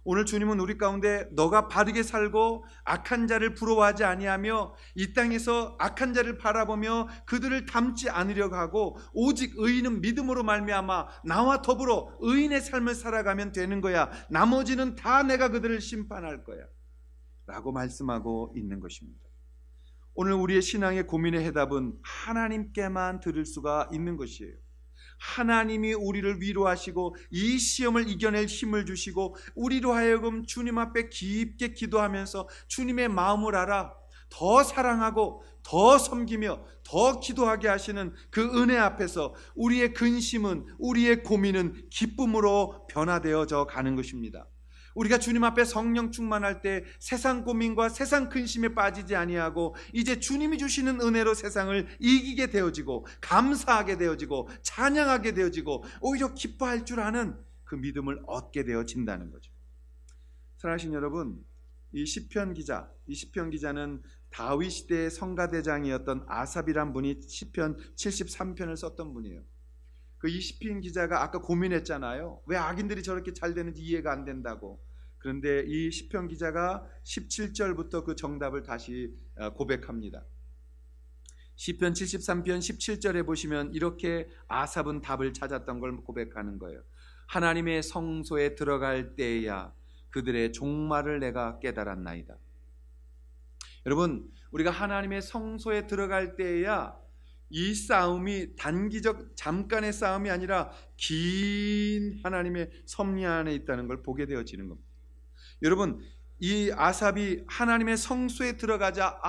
Speaker 1: 오늘 주님은 우리 가운데 너가 바르게 살고 악한 자를 부러워하지 아니하며 이 땅에서 악한 자를 바라보며 그들을 닮지 않으려고 하고 오직 의인은 믿음으로 말미암아 나와 더불어 의인의 삶을 살아가면 되는 거야. 나머지는 다 내가 그들을 심판할 거야 라고 말씀하고 있는 것입니다. 오늘 우리의 신앙의 고민의 해답은 하나님께만 들을 수가 있는 것이에요. 하나님이 우리를 위로하시고 이 시험을 이겨낼 힘을 주시고 우리로 하여금 주님 앞에 깊게 기도하면서 주님의 마음을 알아 더 사랑하고 더 섬기며 더 기도하게 하시는 그 은혜 앞에서 우리의 근심은, 우리의 고민은 기쁨으로 변화되어져 가는 것입니다. 우리가 주님 앞에 성령 충만할 때 세상 고민과 세상 근심에 빠지지 아니하고 이제 주님이 주시는 은혜로 세상을 이기게 되어지고 감사하게 되어지고 찬양하게 되어지고 오히려 기뻐할 줄 아는 그 믿음을 얻게 되어진다는 거죠. 사랑하신 여러분, 이 시편 기자는 다윗 시대의 성가대장이었던 아삽이란 분이 시편 73편을 썼던 분이에요. 그 이 시편 기자가 아까 고민했잖아요. 왜 악인들이 저렇게 잘 되는지 이해가 안 된다고. 그런데 이 시편 기자가 17절부터 그 정답을 다시 고백합니다. 시편 73편 17절에 보시면 이렇게 아삽은 답을 찾았던 걸 고백하는 거예요. 하나님의 성소에 들어갈 때야 그들의 종말을 내가 깨달았나이다. 여러분, 우리가 하나님의 성소에 들어갈 때야 이 싸움이 단기적 잠깐의 싸움이 아니라 긴 하나님의 섭리 안에 있다는 걸 보게 되어지는 겁니다. 여러분, 이 아삽이 하나님의 성소에 들어가자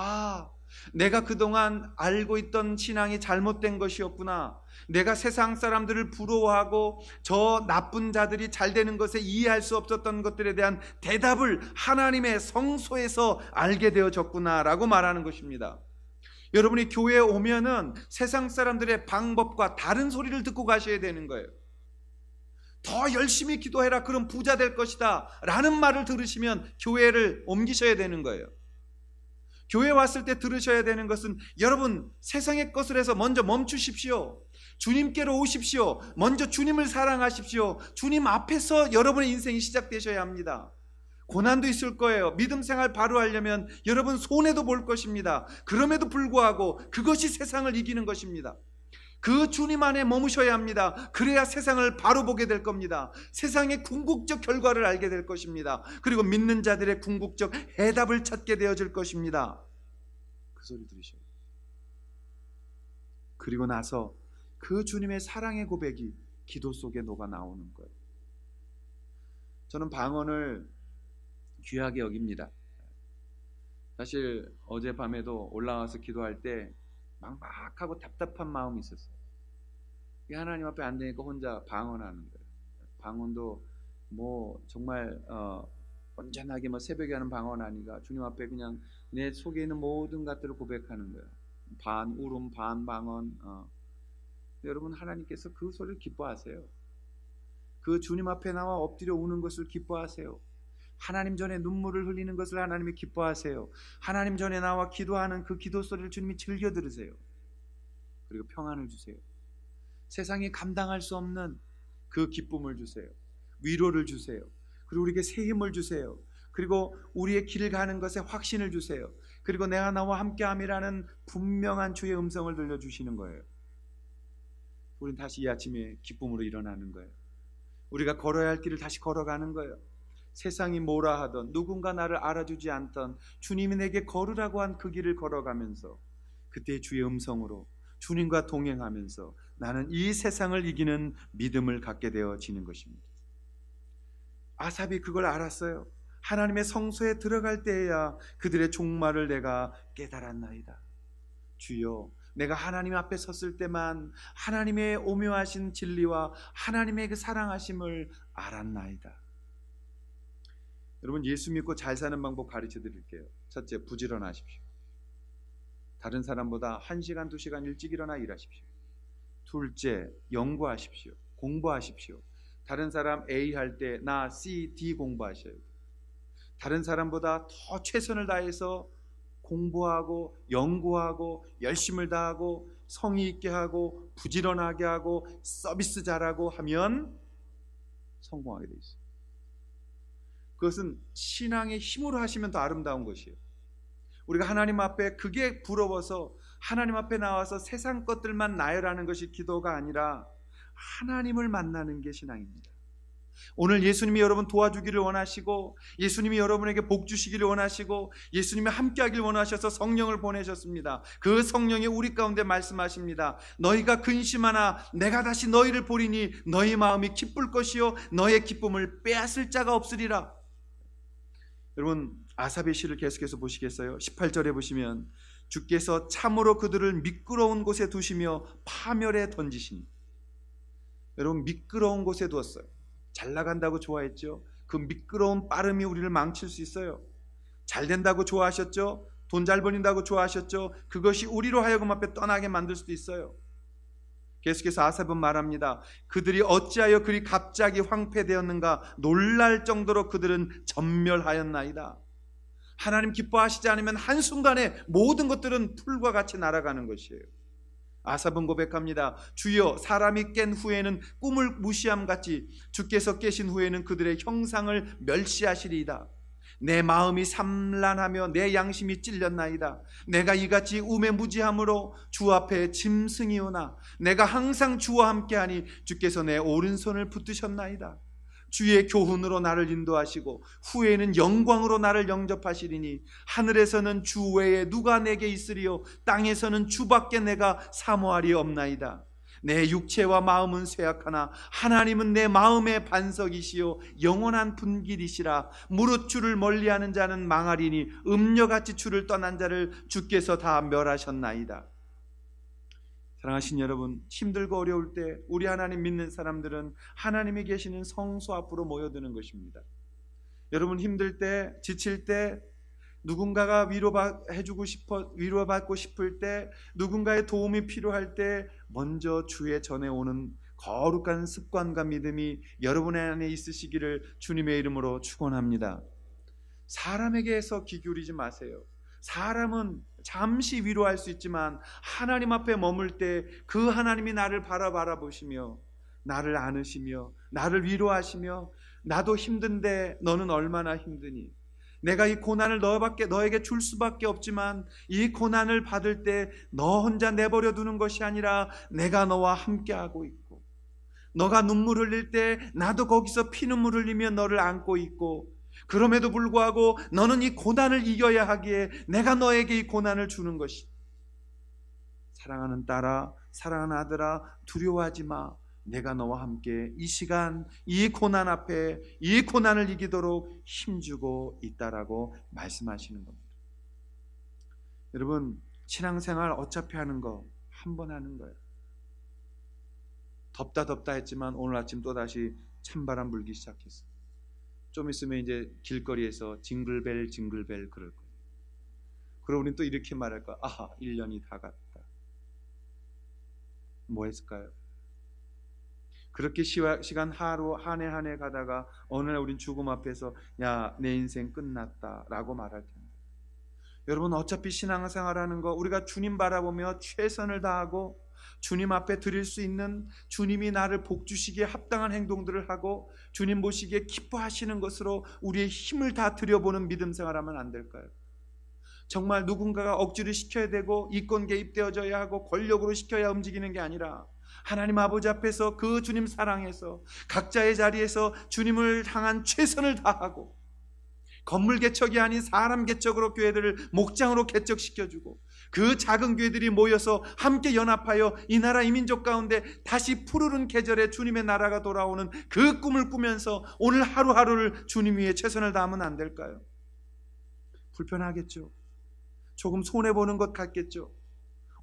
Speaker 1: 내가 그동안 알고 있던 신앙이 잘못된 것이었구나. 내가 세상 사람들을 부러워하고 저 나쁜 자들이 잘 되는 것에 이해할 수 없었던 것들에 대한 대답을 하나님의 성소에서 알게 되어졌구나 라고 말하는 것입니다. 여러분이 교회에 오면은 세상 사람들의 방법과 다른 소리를 듣고 가셔야 되는 거예요. 더 열심히 기도해라, 그럼 부자 될 것이다 라는 말을 들으시면 교회를 옮기셔야 되는 거예요. 교회 왔을 때 들으셔야 되는 것은 여러분 세상의 것을 해서 먼저 멈추십시오. 주님께로 오십시오. 먼저 주님을 사랑하십시오. 주님 앞에서 여러분의 인생이 시작되셔야 합니다. 고난도 있을 거예요. 믿음 생활 바로 하려면 여러분 손해도 볼 것입니다. 그럼에도 불구하고 그것이 세상을 이기는 것입니다. 그 주님 안에 머무셔야 합니다. 그래야 세상을 바로 보게 될 겁니다. 세상의 궁극적 결과를 알게 될 것입니다. 그리고 믿는 자들의 궁극적 해답을 찾게 되어질 것입니다. 그 소리 들으셔요. 그리고 나서 그 주님의 사랑의 고백이 기도 속에 녹아 나오는 거예요. 저는 방언을 귀하게 여깁니다. 사실 어젯밤에도 올라와서 기도할 때 막막하고 답답한 마음이 있었어요. 하나님 앞에 안 되니까 혼자 방언하는 거예요. 방언도 뭐 정말 온전하게 뭐 새벽에 하는 방언 아니가 주님 앞에 그냥 내 속에 있는 모든 것들을 고백하는 거예요. 반 울음 반 방언. 여러분, 하나님께서 그 소리를 기뻐하세요. 그 주님 앞에 나와 엎드려 우는 것을 기뻐하세요. 하나님 전에 눈물을 흘리는 것을 하나님이 기뻐하세요. 하나님 전에 나와 기도하는 그 기도 소리를 주님이 즐겨 들으세요. 그리고 평안을 주세요. 세상이 감당할 수 없는 그 기쁨을 주세요. 위로를 주세요. 그리고 우리에게 새 힘을 주세요. 그리고 우리의 길 가는 것에 확신을 주세요. 그리고 내가 나와 함께함이라는 분명한 주의 음성을 들려주시는 거예요. 우린 다시 이 아침에 기쁨으로 일어나는 거예요. 우리가 걸어야 할 길을 다시 걸어가는 거예요. 세상이 뭐라 하던, 누군가 나를 알아주지 않던 주님이 내게 걸으라고 한 그 길을 걸어가면서 그때 주의 음성으로 주님과 동행하면서 나는 이 세상을 이기는 믿음을 갖게 되어지는 것입니다. 아삽이 그걸 알았어요. 하나님의 성소에 들어갈 때에야 그들의 종말을 내가 깨달았나이다. 주여, 내가 하나님 앞에 섰을 때만 하나님의 오묘하신 진리와 하나님의 그 사랑하심을 알았나이다. 여러분, 예수 믿고 잘 사는 방법 가르쳐 드릴게요. 첫째, 부지런하십시오. 다른 사람보다 1시간, 2시간 일찍 일어나 일하십시오. 둘째, 연구하십시오. 공부하십시오. 다른 사람 A 할 때 나 C, D 공부하셔야 돼요. 다른 사람보다 더 최선을 다해서 공부하고 연구하고 열심을 다하고 성의 있게 하고 부지런하게 하고 서비스 잘하고 하면 성공하게 돼 있어요. 그것은 신앙의 힘으로 하시면 더 아름다운 것이에요. 우리가 하나님 앞에 그게 부러워서 하나님 앞에 나와서 세상 것들만 나열하는 것이 기도가 아니라 하나님을 만나는 게 신앙입니다. 오늘 예수님이 여러분 도와주기를 원하시고 예수님이 여러분에게 복 주시기를 원하시고 예수님이 함께하길 원하셔서 성령을 보내셨습니다. 그 성령이 우리 가운데 말씀하십니다. 너희가 근심하나 내가 다시 너희를 보리니 너희 마음이 기쁠 것이요 너의 기쁨을 빼앗을 자가 없으리라. 여러분, 아삽의 시를 계속해서 보시겠어요? 18절에 보시면 주께서 참으로 그들을 미끄러운 곳에 두시며 파멸에 던지시니. 여러분, 미끄러운 곳에 두었어요. 잘 나간다고 좋아했죠? 그 미끄러운 빠름이 우리를 망칠 수 있어요. 잘 된다고 좋아하셨죠? 돈 잘 벌린다고 좋아하셨죠? 그것이 우리로 하여금 앞에 떠나게 만들 수도 있어요. 계속해서 아삽은 말합니다. 그들이 어찌하여 그리 갑자기 황폐되었는가 놀랄 정도로 그들은 전멸하였나이다. 하나님 기뻐하시지 않으면 한순간에 모든 것들은 풀과 같이 날아가는 것이에요. 아삽은 고백합니다. 주여, 사람이 깬 후에는 꿈을 무시함같이 주께서 깨신 후에는 그들의 형상을 멸시하시리이다. 내 마음이 산란하며 내 양심이 찔렸나이다. 내가 이같이 우매무지함으로 주 앞에 짐승이오나 내가 항상 주와 함께하니 주께서 내 오른손을 붙드셨나이다. 주의 교훈으로 나를 인도하시고 후에는 영광으로 나를 영접하시리니 하늘에서는 주 외에 누가 내게 있으리요 땅에서는 주밖에 내가 사모하리 없나이다. 내 육체와 마음은 쇠약하나 하나님은 내 마음의 반석이시요 영원한 분길이시라. 무릇 주를 멀리하는 자는 망하리니 음녀같이 주를 떠난 자를 주께서 다 멸하셨나이다. 사랑하신 여러분, 힘들고 어려울 때 우리 하나님 믿는 사람들은 하나님이 계시는 성소 앞으로 모여드는 것입니다. 여러분, 힘들 때, 지칠 때, 누군가가 위로받고 싶을 때, 누군가의 도움이 필요할 때 먼저 주의 전에 오는 거룩한 습관과 믿음이 여러분 안에 있으시기를 주님의 이름으로 축원합니다. 사람에게서 귀 기울이지 마세요. 사람은 잠시 위로할 수 있지만 하나님 앞에 머물 때 그 하나님이 나를 바라보시며 나를 안으시며 나를 위로하시며 나도 힘든데 너는 얼마나 힘드니? 내가 이 고난을 너에게 줄 수밖에 없지만 이 고난을 받을 때 너 혼자 내버려 두는 것이 아니라 내가 너와 함께하고 있고, 너가 눈물 흘릴 때 나도 거기서 피눈물 흘리며 너를 안고 있고, 그럼에도 불구하고 너는 이 고난을 이겨야 하기에 내가 너에게 이 고난을 주는 것이, 사랑하는 딸아, 사랑하는 아들아, 두려워하지 마. 내가 너와 함께 이 시간 이 고난 앞에 이 고난을 이기도록 힘주고 있다라고 말씀하시는 겁니다. 여러분, 신앙생활 어차피 하는 거 한 번 하는 거예요. 덥다 했지만 오늘 아침 또다시 찬바람 불기 시작했어요. 좀 있으면 이제 길거리에서 징글벨 그럴 거예요. 그러고 우리는 또 이렇게 말할 거야. 아하, 1년이 다 갔다. 뭐 했을까요? 그렇게 시간 하루 한 해 가다가 어느 날 우린 죽음 앞에서 야, 내 인생 끝났다 라고 말할 텐데, 여러분, 어차피 신앙생활하는 거 우리가 주님 바라보며 최선을 다하고 주님 앞에 드릴 수 있는, 주님이 나를 복주시기에 합당한 행동들을 하고 주님 보시기에 기뻐하시는 것으로 우리의 힘을 다 들여보는 믿음 생활하면 안 될까요? 정말 누군가가 억지로 시켜야 되고 이권 개입되어져야 하고 권력으로 시켜야 움직이는 게 아니라 하나님 아버지 앞에서 그 주님 사랑해서 각자의 자리에서 주님을 향한 최선을 다하고, 건물 개척이 아닌 사람 개척으로 교회들을 목장으로 개척시켜주고 그 작은 교회들이 모여서 함께 연합하여 이 나라 이 민족 가운데 다시 푸르른 계절에 주님의 나라가 돌아오는 그 꿈을 꾸면서 오늘 하루하루를 주님 위해 최선을 다하면 안 될까요? 불편하겠죠. 조금 손해보는 것 같겠죠.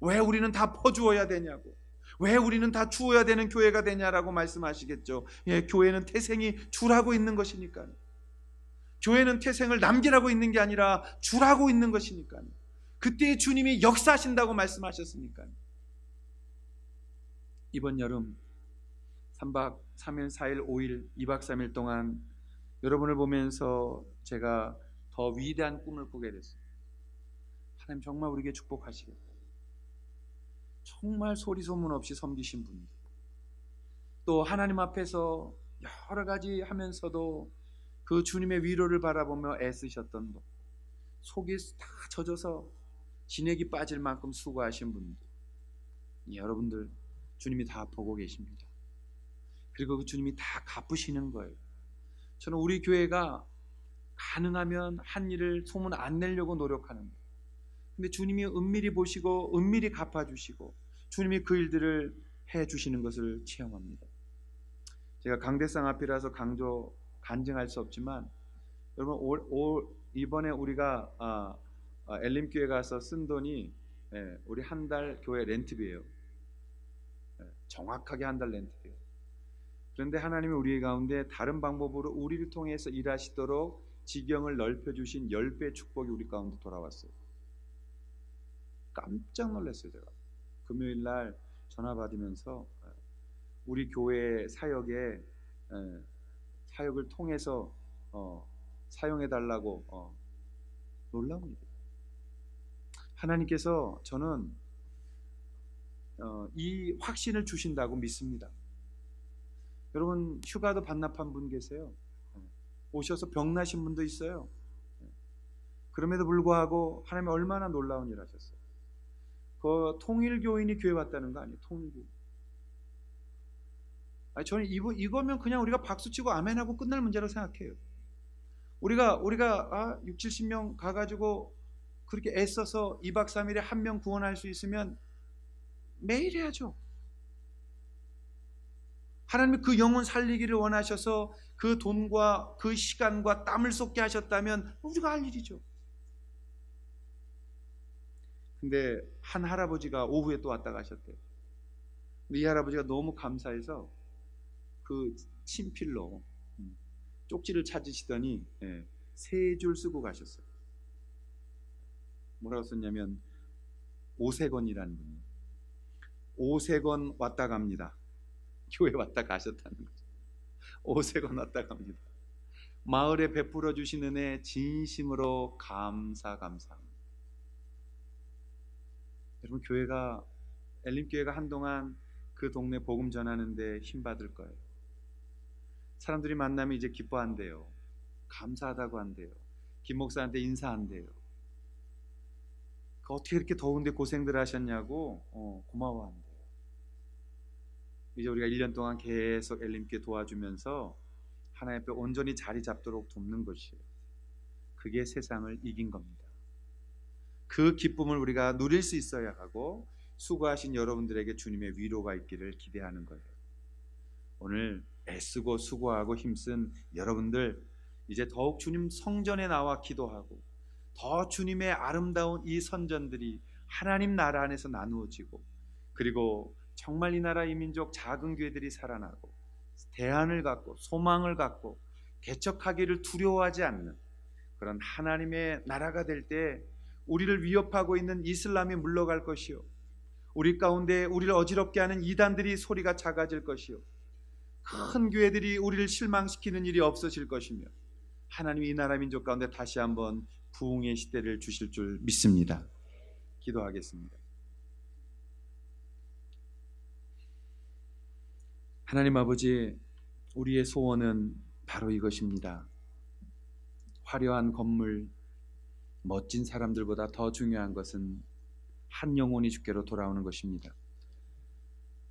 Speaker 1: 왜 우리는 다 퍼주어야 되냐고, 왜 우리는 다 주어야 되는 교회가 되냐라고 말씀하시겠죠. 예, 교회는 태생이 주라고 있는 것이니까요. 교회는 태생을 남기라고 있는 게 아니라 주라고 있는 것이니까요. 그때 주님이 역사하신다고 말씀하셨으니까요. 이번 여름 3박 3일 4일 5일 2박 3일 동안 여러분을 보면서 제가 더 위대한 꿈을 꾸게 됐어요. 하나님 정말 우리에게 축복하시겠다. 정말 소리 소문 없이 섬기신 분들, 또 하나님 앞에서 여러 가지 하면서도 그 주님의 위로를 바라보며 애쓰셨던 분, 속이 다 젖어서 진액이 빠질 만큼 수고하신 분들, 여러분들 주님이 다 보고 계십니다. 그리고 그 주님이 다 갚으시는 거예요. 저는 우리 교회가 가능하면 한 일을 소문 안 내려고 노력하는 거예요. 근데 주님이 은밀히 보시고 은밀히 갚아주시고 주님이 그 일들을 해주시는 것을 체험합니다. 제가 강대상 앞이라서 간증할 수 없지만, 여러분 이번에 우리가 엘림교회 가서 쓴 돈이 우리 한 달 교회 렌트비예요. 정확하게 한 달 렌트비예요. 그런데 하나님이 우리 가운데 다른 방법으로 우리를 통해서 일하시도록 지경을 넓혀주신 10배의 축복이 우리 가운데 돌아왔어요. 깜짝 놀랐어요. 제가 금요일 날 전화 받으면서 우리 교회 사역에 사역을 통해서 사용해 달라고 놀라운 일이에요. 하나님께서 저는 이 확신을 주신다고 믿습니다. 여러분 휴가도 반납한 분 계세요. 오셔서 병나신 분도 있어요. 그럼에도 불구하고 하나님이 얼마나 놀라운 일 하셨어요. 그 통일교인이 교회 왔다는 거 아니에요. 통일교인. 저는 이거면 그냥 우리가 박수치고 아멘하고 끝날 문제라고 생각해요. 우리가 6, 70명 가가지고 그렇게 애써서 2박 3일에 한 명 구원할 수 있으면 매일 해야죠. 하나님이 그 영혼 살리기를 원하셔서 그 돈과 그 시간과 땀을 쏟게 하셨다면 우리가 할 일이죠. 근데 한 할아버지가 오후에 또 왔다 가셨대요. 이 할아버지가 너무 감사해서 그 친필로 쪽지를 찾으시더니 3줄 쓰고 가셨어요. 뭐라고 썼냐면 오세건이라는 분이에요. 오세건 왔다 갑니다. 교회 왔다 가셨다는 거죠. 오세건 왔다 갑니다. 마을에 베풀어 주신 은혜 진심으로 감사합니다. 여러분 교회가 엘림교회가 한동안 그 동네 복음 전하는데 힘 받을 거예요. 사람들이 만나면 이제 기뻐한대요. 감사하다고 한대요. 김 목사한테 인사한대요. 어떻게 이렇게 더운데 고생들 하셨냐고 고마워한대요. 이제 우리가 1년 동안 계속 엘림교회 도와주면서 하나님 앞에 온전히 자리 잡도록 돕는 것이에요. 그게 세상을 이긴 겁니다. 그 기쁨을 우리가 누릴 수 있어야 하고 수고하신 여러분들에게 주님의 위로가 있기를 기대하는 거예요. 오늘 애쓰고 수고하고 힘쓴 여러분들 이제 더욱 주님 성전에 나와 기도하고 더 주님의 아름다운 이 선전들이 하나님 나라 안에서 나누어지고 그리고 정말 이 나라 이 민족 작은 교회들이 살아나고 대안을 갖고 소망을 갖고 개척하기를 두려워하지 않는 그런 하나님의 나라가 될 때 우리를 위협하고 있는 이슬람이 물러갈 것이요 우리 가운데 우리를 어지럽게 하는 이단들이 소리가 작아질 것이요 큰 교회들이 우리를 실망시키는 일이 없어질 것이며 하나님이 이 나라 민족 가운데 다시 한번 부흥의 시대를 주실 줄 믿습니다. 기도하겠습니다. 하나님 아버지, 우리의 소원은 바로 이것입니다. 화려한 건물, 멋진 사람들보다 더 중요한 것은 한 영혼이 주께로 돌아오는 것입니다.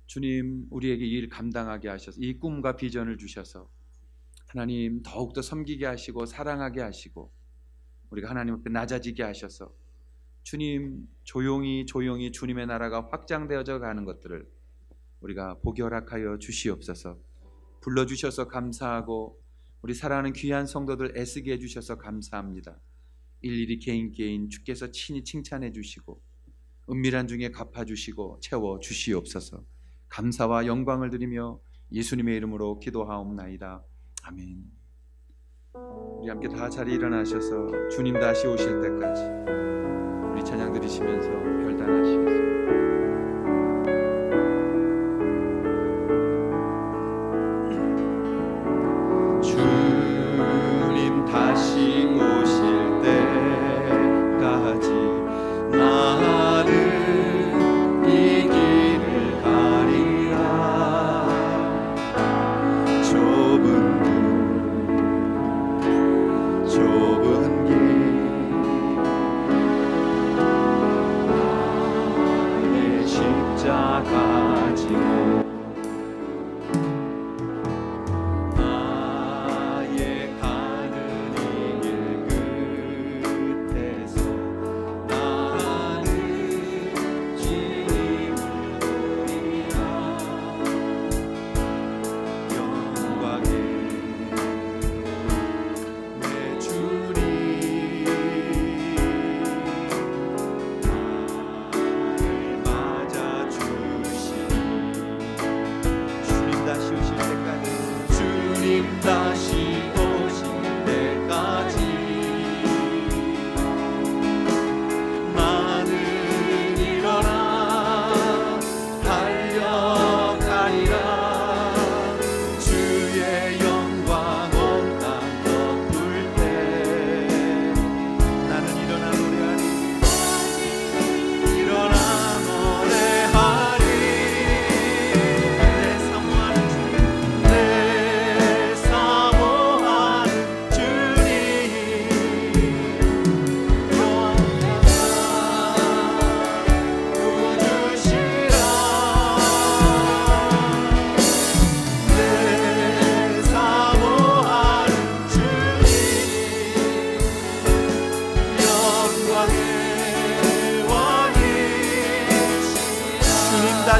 Speaker 1: 주님, 우리에게 이 일 감당하게 하셔서 이 꿈과 비전을 주셔서 하나님 더욱더 섬기게 하시고 사랑하게 하시고 우리가 하나님 앞에 낮아지게 하셔서 주님 조용히 주님의 나라가 확장되어져 가는 것들을 우리가 보기 허락하여 주시옵소서. 불러주셔서 감사하고 우리 사랑하는 귀한 성도들 애쓰게 해주셔서 감사합니다. 일일이 개인 주께서 친히 칭찬해 주시고 은밀한 중에 갚아주시고 채워주시옵소서. 감사와 영광을 드리며 예수님의 이름으로 기도하옵나이다. 아멘. 우리 함께 다 자리에 일어나셔서 주님 다시 오실 때까지 우리 찬양 드리시면서 결단하시겠습니다. 주님 다시 오실 때까지 나는 이 길을 가리라. 좁은 길 나의 십자가 지고 나의 가는 이 길 끝에서 나는 주님을 보리라. 영광의 나를 맞아 주시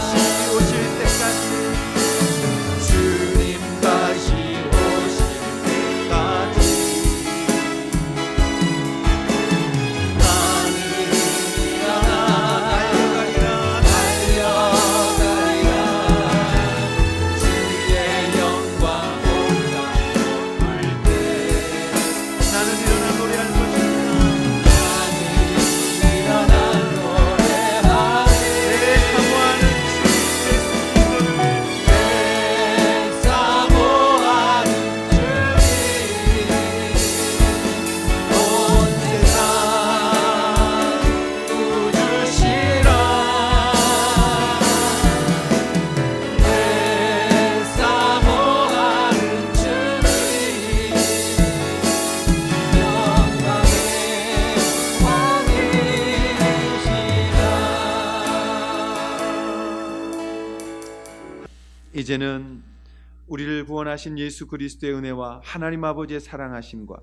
Speaker 1: 다시 오실 때까지
Speaker 2: 주님 다시 오실 때까지 나는 달려가리라 주의 영광 온갖 볼 때
Speaker 1: 나는 일어나 노래할 것입니다.
Speaker 2: 일어나 노래하리
Speaker 1: 내 사모하는
Speaker 2: 사모하는 주님 온 세상 구주시라 내 사모하는 주님 영광의 왕이시라.
Speaker 1: 이제는 우리를 구원하신 예수 그리스도의 은혜와 하나님 아버지의 사랑하심과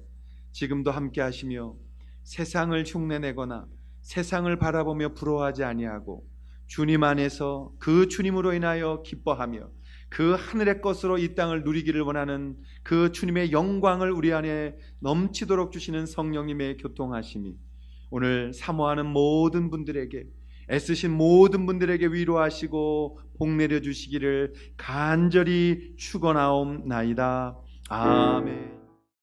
Speaker 1: 지금도 함께 하시며 세상을 흉내내거나 세상을 바라보며 부러워하지 아니하고 주님 안에서 그 주님으로 인하여 기뻐하며 그 하늘의 것으로 이 땅을 누리기를 원하는 그 주님의 영광을 우리 안에 넘치도록 주시는 성령님의 교통하심이 오늘 사모하는 모든 분들에게, 애쓰신 모든 분들에게 위로하시고 복 내려 주시기를 간절히 축원하옵나이다. 아멘.